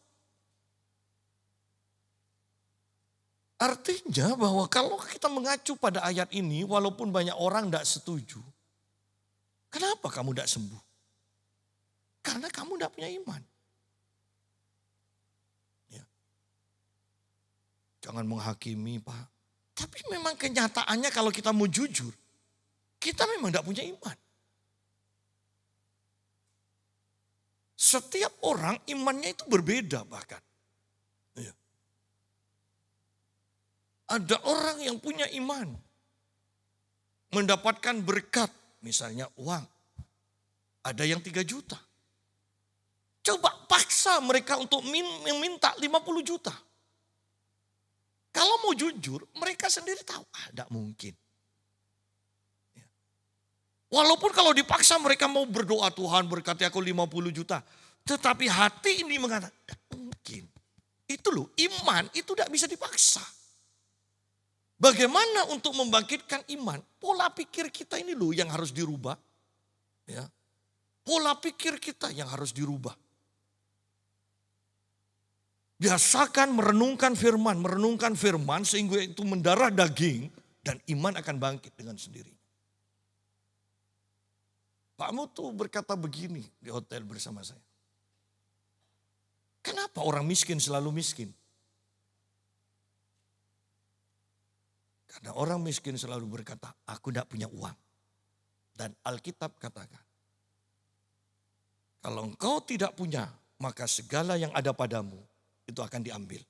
Artinya bahwa kalau kita mengacu pada ayat ini, walaupun banyak orang tidak setuju. Kenapa kamu tidak sembuh? Karena kamu tidak punya iman. Ya. Jangan menghakimi, Pak. Tapi memang kenyataannya kalau kita mau jujur, kita memang tidak punya iman. Setiap orang imannya itu berbeda bahkan. Ya. Ada orang yang punya iman. Mendapatkan berkat. Misalnya uang. Ada yang 3 juta. Coba paksa mereka untuk meminta 50 juta. Kalau mau jujur, mereka sendiri tahu. Tidak mungkin. Walaupun kalau dipaksa mereka mau berdoa, Tuhan berkati aku 50 juta. Tetapi hati ini mengatakan, tidak mungkin. Itu loh, iman itu tidak bisa dipaksa. Bagaimana untuk membangkitkan iman? Pola pikir kita ini loh yang harus dirubah. Ya. Pola pikir kita yang harus dirubah. Biasakan merenungkan firman sehingga itu mendarah daging dan iman akan bangkit dengan sendirinya. Pak Mutu berkata begini di hotel bersama saya. Kenapa orang miskin selalu miskin? Karena orang miskin selalu berkata, aku tidak punya uang. Dan Alkitab katakan, kalau engkau tidak punya, maka segala yang ada padamu itu akan diambil.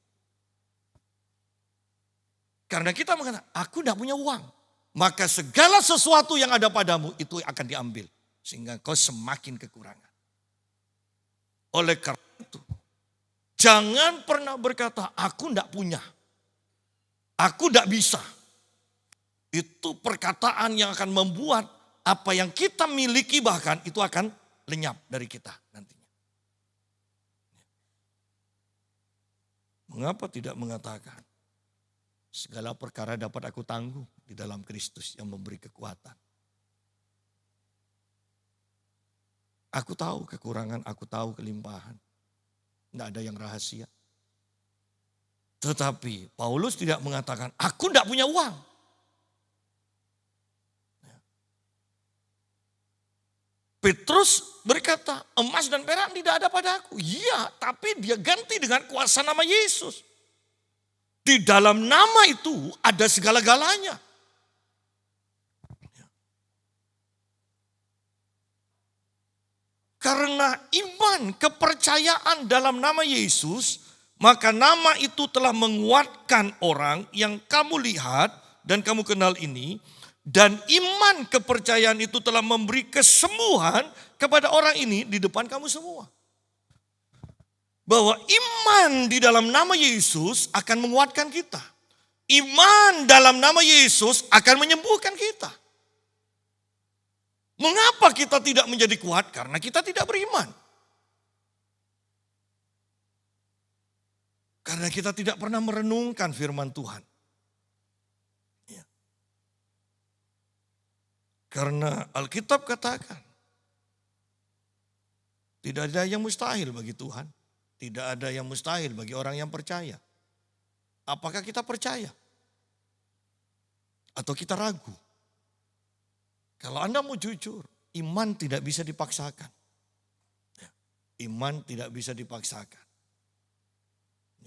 Karena kita mengatakan, aku tidak punya uang. Maka segala sesuatu yang ada padamu itu akan diambil. Sehingga engkau semakin kekurangan. Oleh karena itu, jangan pernah berkata, aku tidak punya. Aku tidak bisa. Itu perkataan yang akan membuat apa yang kita miliki bahkan itu akan lenyap dari kita nantinya. Mengapa tidak mengatakan segala perkara dapat aku tanggung di dalam Kristus yang memberi kekuatan. Aku tahu kekurangan, aku tahu kelimpahan. Tidak ada yang rahasia. Tetapi Paulus tidak mengatakan, aku tidak punya uang. Petrus berkata, emas dan perak tidak ada pada aku. Iya, tapi dia ganti dengan kuasa nama Yesus. Di dalam nama itu ada segala-galanya. Karena iman, kepercayaan dalam nama Yesus, maka nama itu telah menguatkan orang yang kamu lihat dan kamu kenal ini. Dan iman kepercayaan itu telah memberi kesembuhan kepada orang ini di depan kamu semua. Bahwa iman di dalam nama Yesus akan menguatkan kita. Iman dalam nama Yesus akan menyembuhkan kita. Mengapa kita tidak menjadi kuat? Karena kita tidak beriman. Karena kita tidak pernah merenungkan firman Tuhan. Ya. Karena Alkitab katakan, tidak ada yang mustahil bagi Tuhan. Tidak ada yang mustahil bagi orang yang percaya. Apakah kita percaya? Atau kita ragu? Kalau Anda mau jujur, iman tidak bisa dipaksakan. Iman tidak bisa dipaksakan.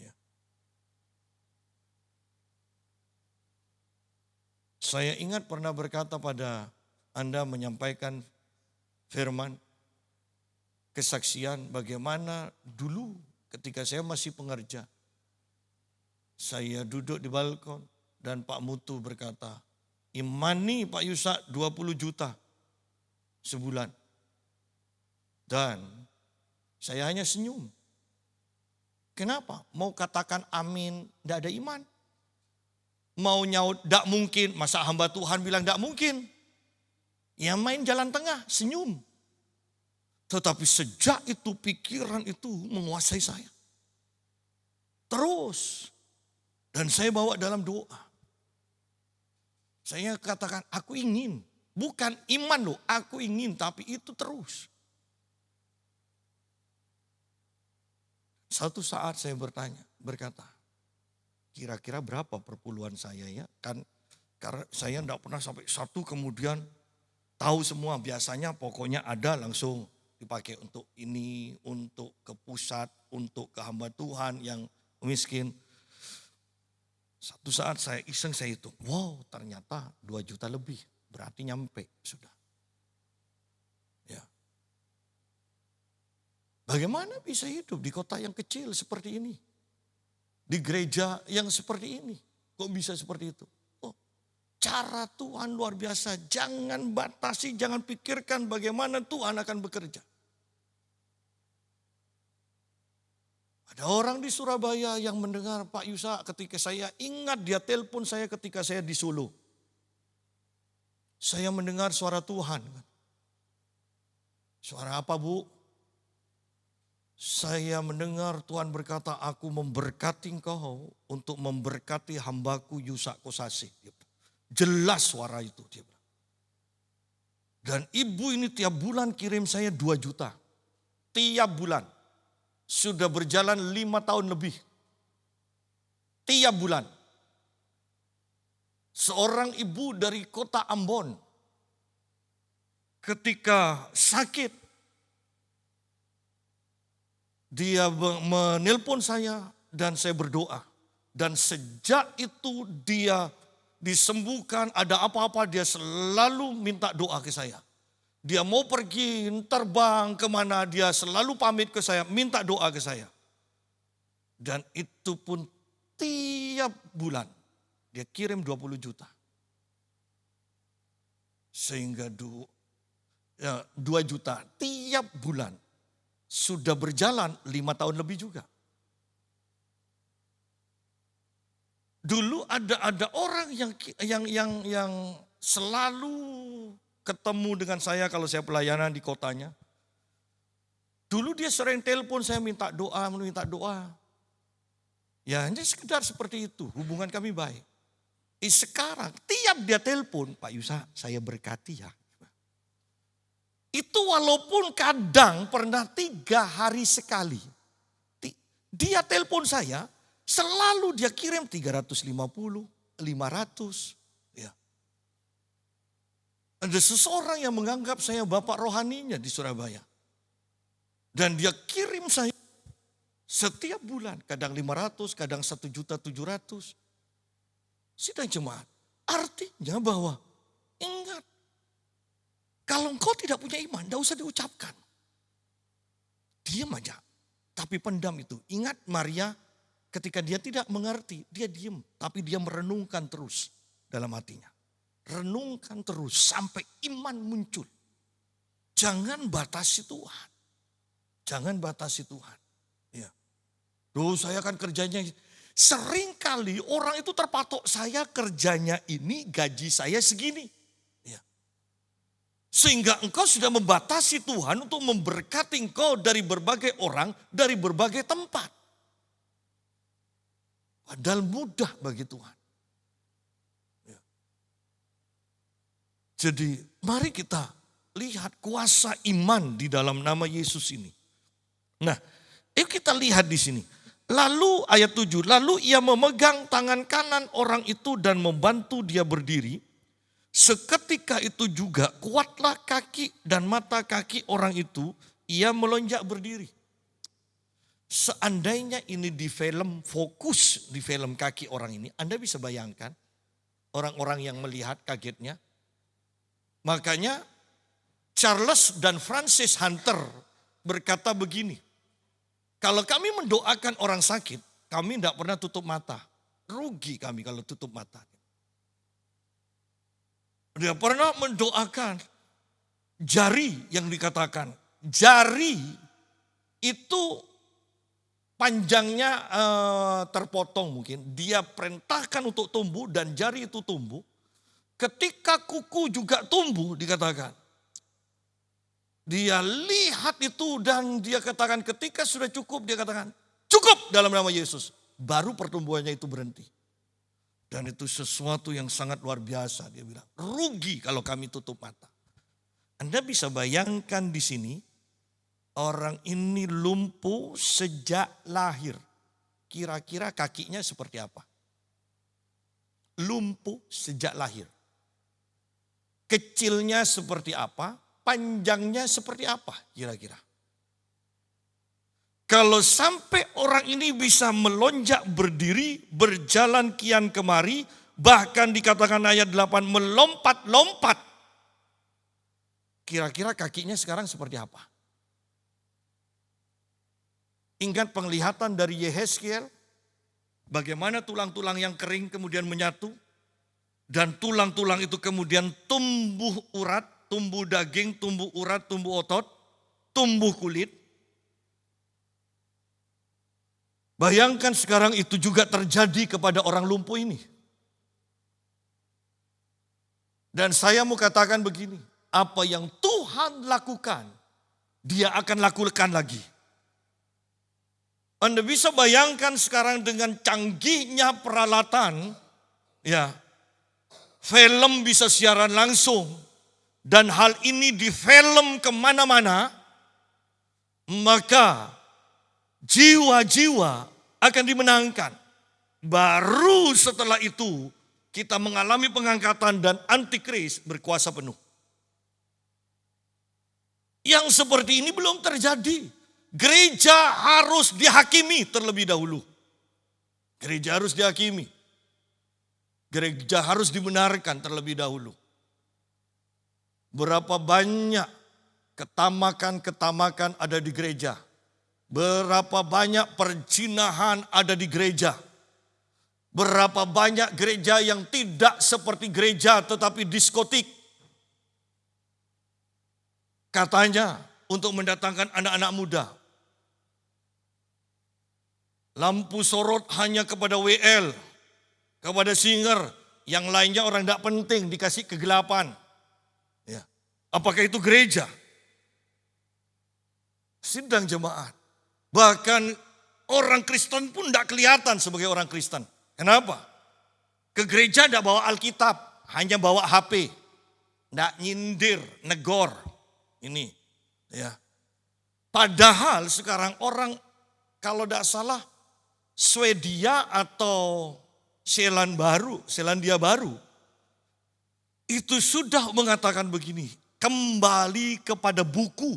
Ya. Saya ingat pernah berkata pada Anda menyampaikan firman, kesaksian bagaimana dulu ketika saya masih pengerja. Saya duduk di balkon dan Pak Mutu berkata, imani Pak Yusak 20 juta sebulan. Dan saya hanya senyum. Kenapa? Mau katakan amin, tidak ada iman. Mau nyaut, tidak mungkin. Masa hamba Tuhan bilang tidak mungkin. Ya main jalan tengah, senyum. Tetapi sejak itu pikiran itu menguasai saya. Terus. Dan saya bawa dalam doa. Saya katakan aku ingin. Bukan iman loh, aku ingin. Tapi itu terus. Satu saat saya berkata, kira-kira berapa perpuluhan saya ya? Kan karena saya tidak pernah sampai satu kemudian tahu semua. Biasanya pokoknya ada langsung dipakai untuk ini, untuk ke pusat, untuk ke hamba Tuhan yang miskin. Satu saat saya iseng saya hitung, wow ternyata 2 juta lebih, berarti nyampe sudah. Ya. Bagaimana bisa hidup di kota yang kecil seperti ini? Di gereja yang seperti ini, kok bisa seperti itu? Oh, cara Tuhan luar biasa, jangan batasi, jangan pikirkan bagaimana Tuhan akan bekerja. Ada orang di Surabaya yang mendengar Pak Yusak ketika saya ingat dia telepon saya ketika saya di Solo. Saya mendengar suara Tuhan. Suara apa Bu? Saya mendengar Tuhan berkata aku memberkati engkau untuk memberkati hambaku Yusak Kosasi. Jelas suara itu dia bilang. Dan ibu ini tiap bulan kirim saya 2 juta. Tiap bulan. Sudah berjalan 5 tahun lebih. Tiap bulan. Seorang ibu dari kota Ambon. Ketika sakit. Dia menelpon saya dan saya berdoa. Dan sejak itu dia disembuhkan, ada apa-apa dia selalu minta doa ke saya. Dia mau pergi terbang kemana dia selalu pamit ke saya, minta doa ke saya. Dan itu pun tiap bulan dia kirim 20 juta. Sehingga 2 juta tiap bulan. Sudah berjalan 5 tahun lebih juga. Dulu ada orang yang selalu ketemu dengan saya kalau saya pelayanan di kotanya. Dulu dia sering telepon saya minta doa. Ya hanya sekedar seperti itu, hubungan kami baik. Sekarang tiap dia telepon, Pak Yusak saya berkati ya. Itu walaupun kadang pernah 3 hari sekali. Dia telepon saya, selalu dia kirim 350, 500. Ada seseorang yang menganggap saya bapak rohaninya di Surabaya. Dan dia kirim saya Setiap bulan, kadang 500, kadang 1.700.000. Sidang jemaat, artinya bahwa ingat, kalau engkau tidak punya iman, tidak usah diucapkan. Diam aja, tapi pendam itu. Ingat Maria ketika dia tidak mengerti, dia diam. Tapi dia merenungkan terus dalam hatinya. Renungkan terus sampai iman muncul. Jangan batasi Tuhan. Jangan batasi Tuhan. Ya. Duh, saya kan kerjanya. Seringkali orang itu terpatok, saya kerjanya ini, gaji saya segini. Ya. Sehingga engkau sudah membatasi Tuhan untuk memberkati engkau dari berbagai orang, dari berbagai tempat. Padahal mudah bagi Tuhan. Ya. Jadi mari kita lihat kuasa iman di dalam nama Yesus ini. Nah, yuk kita lihat di sini. Lalu ayat 7, lalu ia memegang tangan kanan orang itu dan membantu dia berdiri. Seketika itu juga kuatlah kaki dan mata kaki orang itu, ia melonjak berdiri. Seandainya ini di film, fokus di film kaki orang ini, Anda bisa bayangkan orang-orang yang melihat kagetnya. Makanya Charles dan Francis Hunter berkata begini, kalau kami mendoakan orang sakit, kami tidak pernah tutup mata. Rugi kami kalau tutup mata. Dia pernah mendoakan jari yang dikatakan. Jari itu panjangnya terpotong mungkin. Dia perintahkan untuk tumbuh dan jari itu tumbuh. Ketika kuku juga tumbuh dikatakan. Dia lihat itu dan dia katakan ketika sudah cukup, dia katakan cukup dalam nama Yesus. Baru pertumbuhannya itu berhenti. Dan itu sesuatu yang sangat luar biasa. Dia bilang rugi kalau kami tutup mata. Anda bisa bayangkan di sini orang ini lumpuh sejak lahir. Kira-kira kakinya seperti apa? Lumpuh sejak lahir. Kecilnya seperti apa? Panjangnya seperti apa kira-kira? Kalau sampai orang ini bisa melonjak berdiri, berjalan kian kemari, bahkan dikatakan ayat 8 melompat-lompat. Kira-kira kakinya sekarang seperti apa? Ingat penglihatan dari Yehezkiel, bagaimana tulang-tulang yang kering kemudian menyatu, dan tulang-tulang itu kemudian tumbuh urat, tumbuh daging, tumbuh urat, tumbuh otot, tumbuh kulit. Bayangkan sekarang itu juga terjadi kepada orang lumpuh ini. Dan saya mau katakan begini, apa yang Tuhan lakukan, Dia akan lakukan lagi. Anda bisa bayangkan sekarang dengan canggihnya peralatan, ya, film bisa siaran langsung. Dan hal ini di film kemana-mana, maka jiwa-jiwa akan dimenangkan. Baru setelah itu kita mengalami pengangkatan dan antikris berkuasa penuh. Yang seperti ini belum terjadi. Gereja harus dihakimi terlebih dahulu. Gereja harus dihakimi. Gereja harus dibenarkan terlebih dahulu. Berapa banyak ketamakan-ketamakan ada di gereja. Berapa banyak perzinahan ada di gereja. Berapa banyak gereja yang tidak seperti gereja tetapi diskotik. Katanya untuk mendatangkan anak-anak muda. Lampu sorot hanya kepada WL, kepada singer. Yang lainnya orang tidak penting dikasih kegelapan. Ya. Apakah itu gereja? Sidang jemaat. Bahkan orang Kristen pun tidak kelihatan sebagai orang Kristen. Kenapa? Ke gereja tidak bawa Alkitab, hanya bawa HP. Tidak nyindir, negor. Ini, ya. Padahal sekarang orang kalau tidak salah Swedia atau Selandia Baru itu sudah mengatakan begini, kembali kepada buku.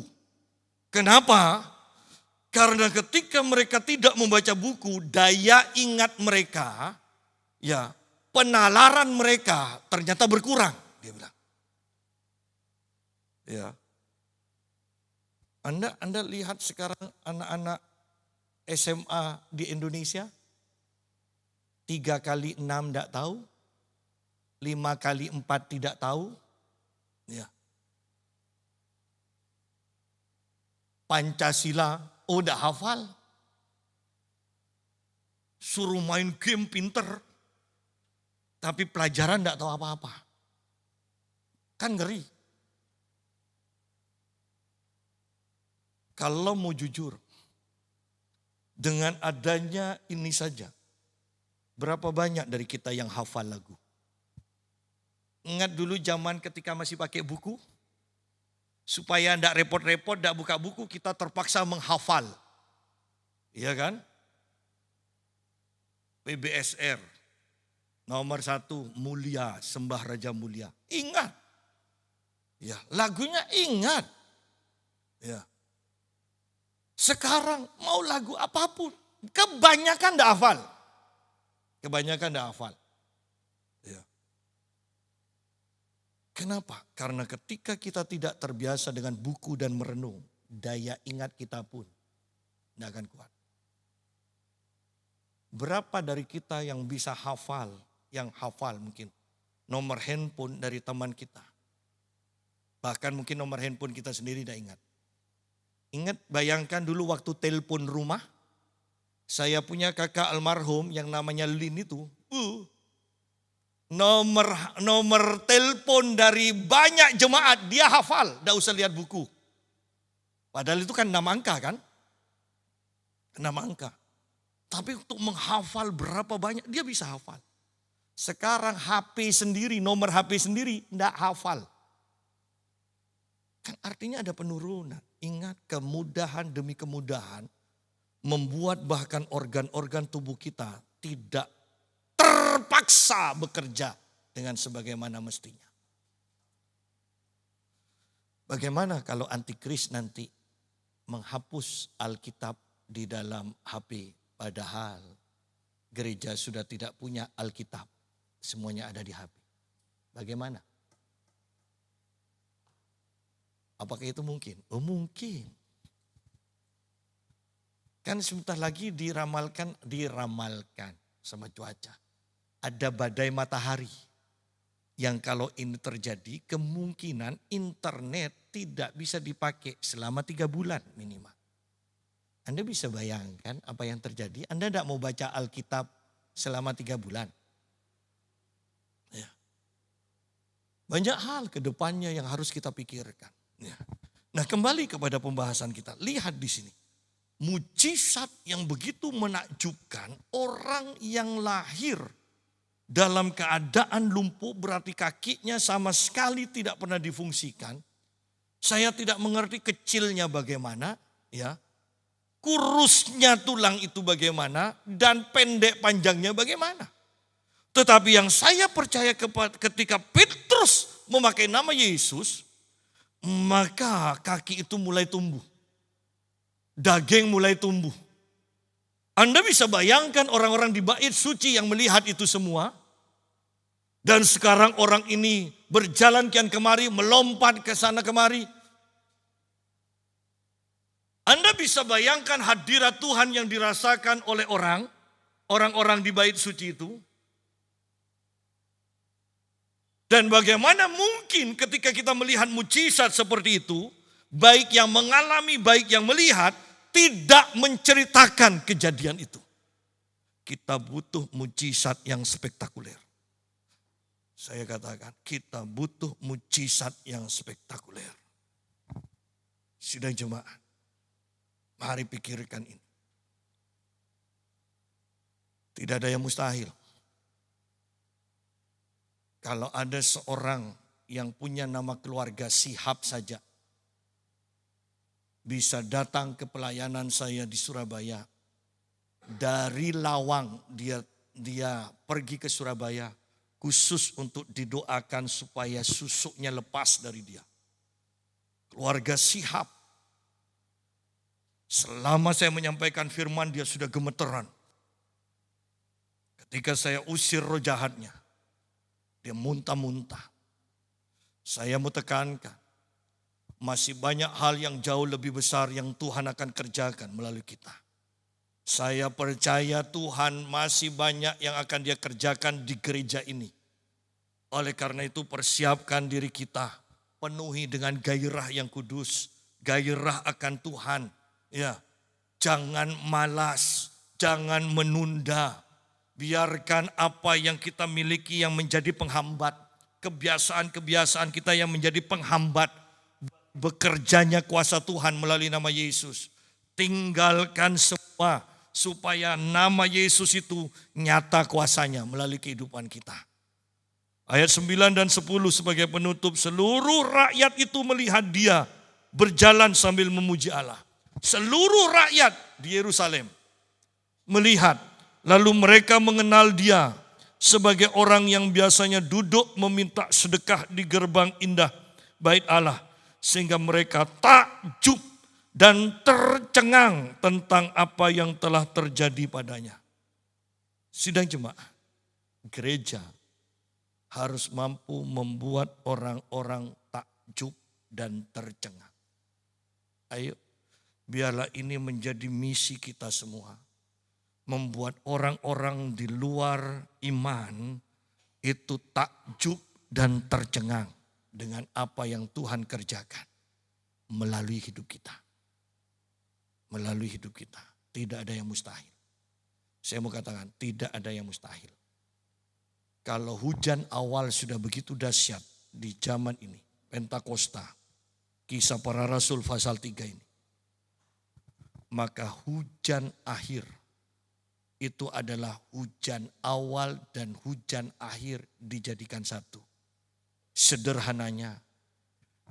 Kenapa? Karena ketika mereka tidak membaca buku, daya ingat mereka, ya, penalaran mereka ternyata berkurang, dia bilang. Ya. Anda lihat sekarang anak-anak SMA di Indonesia, 3 kali 6 tidak tahu, 5 kali 4 tidak tahu. Ya. Pancasila, udah hafal. Suruh main game pinter, tapi pelajaran tidak tahu apa-apa. Kan ngeri. Kalau mau jujur, dengan adanya ini saja, berapa banyak dari kita yang hafal lagu? Ingat dulu zaman ketika masih pakai buku? Supaya tidak repot-repot, tidak buka buku, kita terpaksa menghafal. Iya kan? PBSR, nomor 1, Mulia, Sembah Raja Mulia. Ingat. Ya, lagunya ingat. Ya. Sekarang mau lagu apapun, kebanyakan tidak hafal. Kebanyakan tidak hafal. Ya. Kenapa? Karena ketika kita tidak terbiasa dengan buku dan merenung, daya ingat kita pun tidak akan kuat. Berapa dari kita yang bisa hafal, yang hafal mungkin nomor handphone dari teman kita. Bahkan mungkin nomor handphone kita sendiri tidak ingat. Ingat, bayangkan dulu waktu telepon rumah, saya punya kakak almarhum yang namanya Lin itu, nomor telepon dari banyak jemaat dia hafal, tidak usah lihat buku. Padahal itu kan 6 angka kan? 6 angka. Tapi untuk menghafal berapa banyak dia bisa hafal. Sekarang HP sendiri, nomor HP sendiri tidak hafal. Kan artinya ada penurunan. Ingat, kemudahan demi kemudahan membuat bahkan organ-organ tubuh kita tidak terpaksa bekerja dengan sebagaimana mestinya. Bagaimana kalau antikris nanti menghapus Alkitab di dalam HP, padahal gereja sudah tidak punya Alkitab, semuanya ada di HP. Bagaimana? Apakah itu mungkin? Oh mungkin. Kan sebentar lagi diramalkan sama cuaca. Ada badai matahari. Yang kalau ini terjadi kemungkinan internet tidak bisa dipakai selama 3 bulan minimal. Anda bisa bayangkan apa yang terjadi? Anda tidak mau baca Alkitab selama 3 bulan. Ya. Banyak hal ke depannya yang harus kita pikirkan. Ya. Nah, kembali kepada pembahasan kita. Lihat di sini. Mujizat yang begitu menakjubkan, orang yang lahir dalam keadaan lumpuh berarti kakinya sama sekali tidak pernah difungsikan. Saya tidak mengerti kecilnya bagaimana, ya. Kurusnya tulang itu bagaimana dan pendek panjangnya bagaimana. Tetapi yang saya percaya ketika Petrus memakai nama Yesus, maka kaki itu mulai tumbuh. Daging mulai tumbuh. Anda bisa bayangkan orang-orang di bait suci yang melihat itu semua. Dan sekarang orang ini berjalan kian kemari, melompat ke sana kemari. Anda bisa bayangkan hadirat Tuhan yang dirasakan oleh orang-orang di bait suci itu. Dan bagaimana mungkin ketika kita melihat mujizat seperti itu, baik yang mengalami, baik yang melihat, tidak menceritakan kejadian itu. Kita butuh mujizat yang spektakuler. Saya katakan, kita butuh mujizat yang spektakuler. Sidang jemaat, mari pikirkan ini. Tidak ada yang mustahil. Kalau ada seorang yang punya nama keluarga Sihab saja, bisa datang ke pelayanan saya di Surabaya. Dari Lawang dia pergi ke Surabaya khusus untuk didoakan supaya susuknya lepas dari dia. Keluarga Sihab. Selama saya menyampaikan firman dia sudah gemeteran. Ketika saya usir roh jahatnya, dia muntah-muntah. Saya mau tekankan, masih banyak hal yang jauh lebih besar yang Tuhan akan kerjakan melalui kita. Saya percaya Tuhan masih banyak yang akan dia kerjakan di gereja ini. Oleh karena itu persiapkan diri kita, penuhi dengan gairah yang kudus, gairah akan Tuhan. Ya, jangan malas, jangan menunda. Biarkan apa yang kita miliki yang menjadi penghambat, kebiasaan-kebiasaan kita yang menjadi penghambat bekerjanya kuasa Tuhan melalui nama Yesus. Tinggalkan semua supaya nama Yesus itu nyata kuasanya melalui kehidupan kita. Ayat 9 dan 10 sebagai penutup, seluruh rakyat itu melihat dia berjalan sambil memuji Allah. Seluruh rakyat di Yerusalem melihat, lalu mereka mengenal dia sebagai orang yang biasanya duduk meminta sedekah di gerbang indah bait Allah. Sehingga mereka takjub dan tercengang tentang apa yang telah terjadi padanya. Sidang jemaat, gereja harus mampu membuat orang-orang takjub dan tercengang. Ayo, biarlah ini menjadi misi kita semua. Membuat orang-orang di luar iman itu takjub dan tercengang dengan apa yang Tuhan kerjakan melalui hidup kita. Melalui hidup kita. Tidak ada yang mustahil. Saya mau katakan tidak ada yang mustahil. Kalau hujan awal sudah begitu dahsyat di zaman ini. Pentakosta. Kisah para Rasul pasal 3 ini. Maka hujan akhir itu adalah hujan awal dan hujan akhir dijadikan satu. Sederhananya,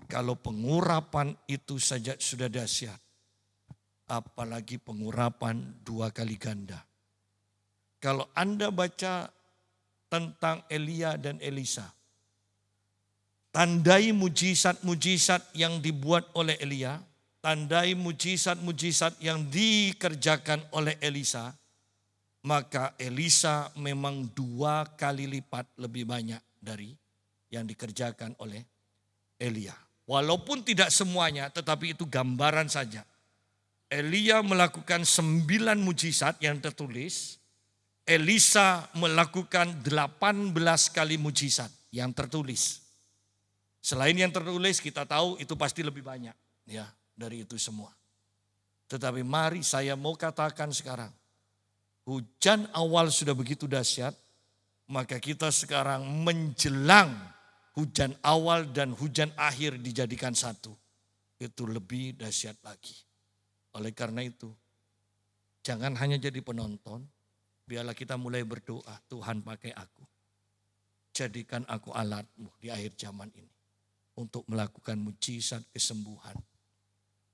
kalau pengurapan itu saja sudah dahsyat, apalagi pengurapan 2 kali ganda. Kalau Anda baca tentang Elia dan Elisa, tandai mujizat-mujizat yang dibuat oleh Elia, tandai mujizat-mujizat yang dikerjakan oleh Elisa, maka Elisa memang 2 kali lipat lebih banyak dari yang dikerjakan oleh Elia. Walaupun tidak semuanya, tetapi itu gambaran saja. Elia melakukan 9 mujizat yang tertulis. Elisa melakukan 18 kali mujizat yang tertulis. Selain yang tertulis kita tahu itu pasti lebih banyak ya dari itu semua. Tetapi mari saya mau katakan sekarang. Hujan awal sudah begitu dahsyat, maka kita sekarang menjelang hujan awal dan hujan akhir dijadikan satu. Itu lebih dahsyat lagi. Oleh karena itu, jangan hanya jadi penonton, biarlah kita mulai berdoa, Tuhan pakai aku. Jadikan aku alatmu di akhir zaman ini. Untuk melakukan mujizat kesembuhan.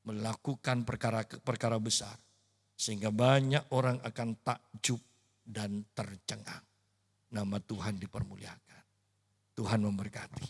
Melakukan perkara besar. Sehingga banyak orang akan takjub dan tercengang. Nama Tuhan dipermuliakan. Tuhan memberkati.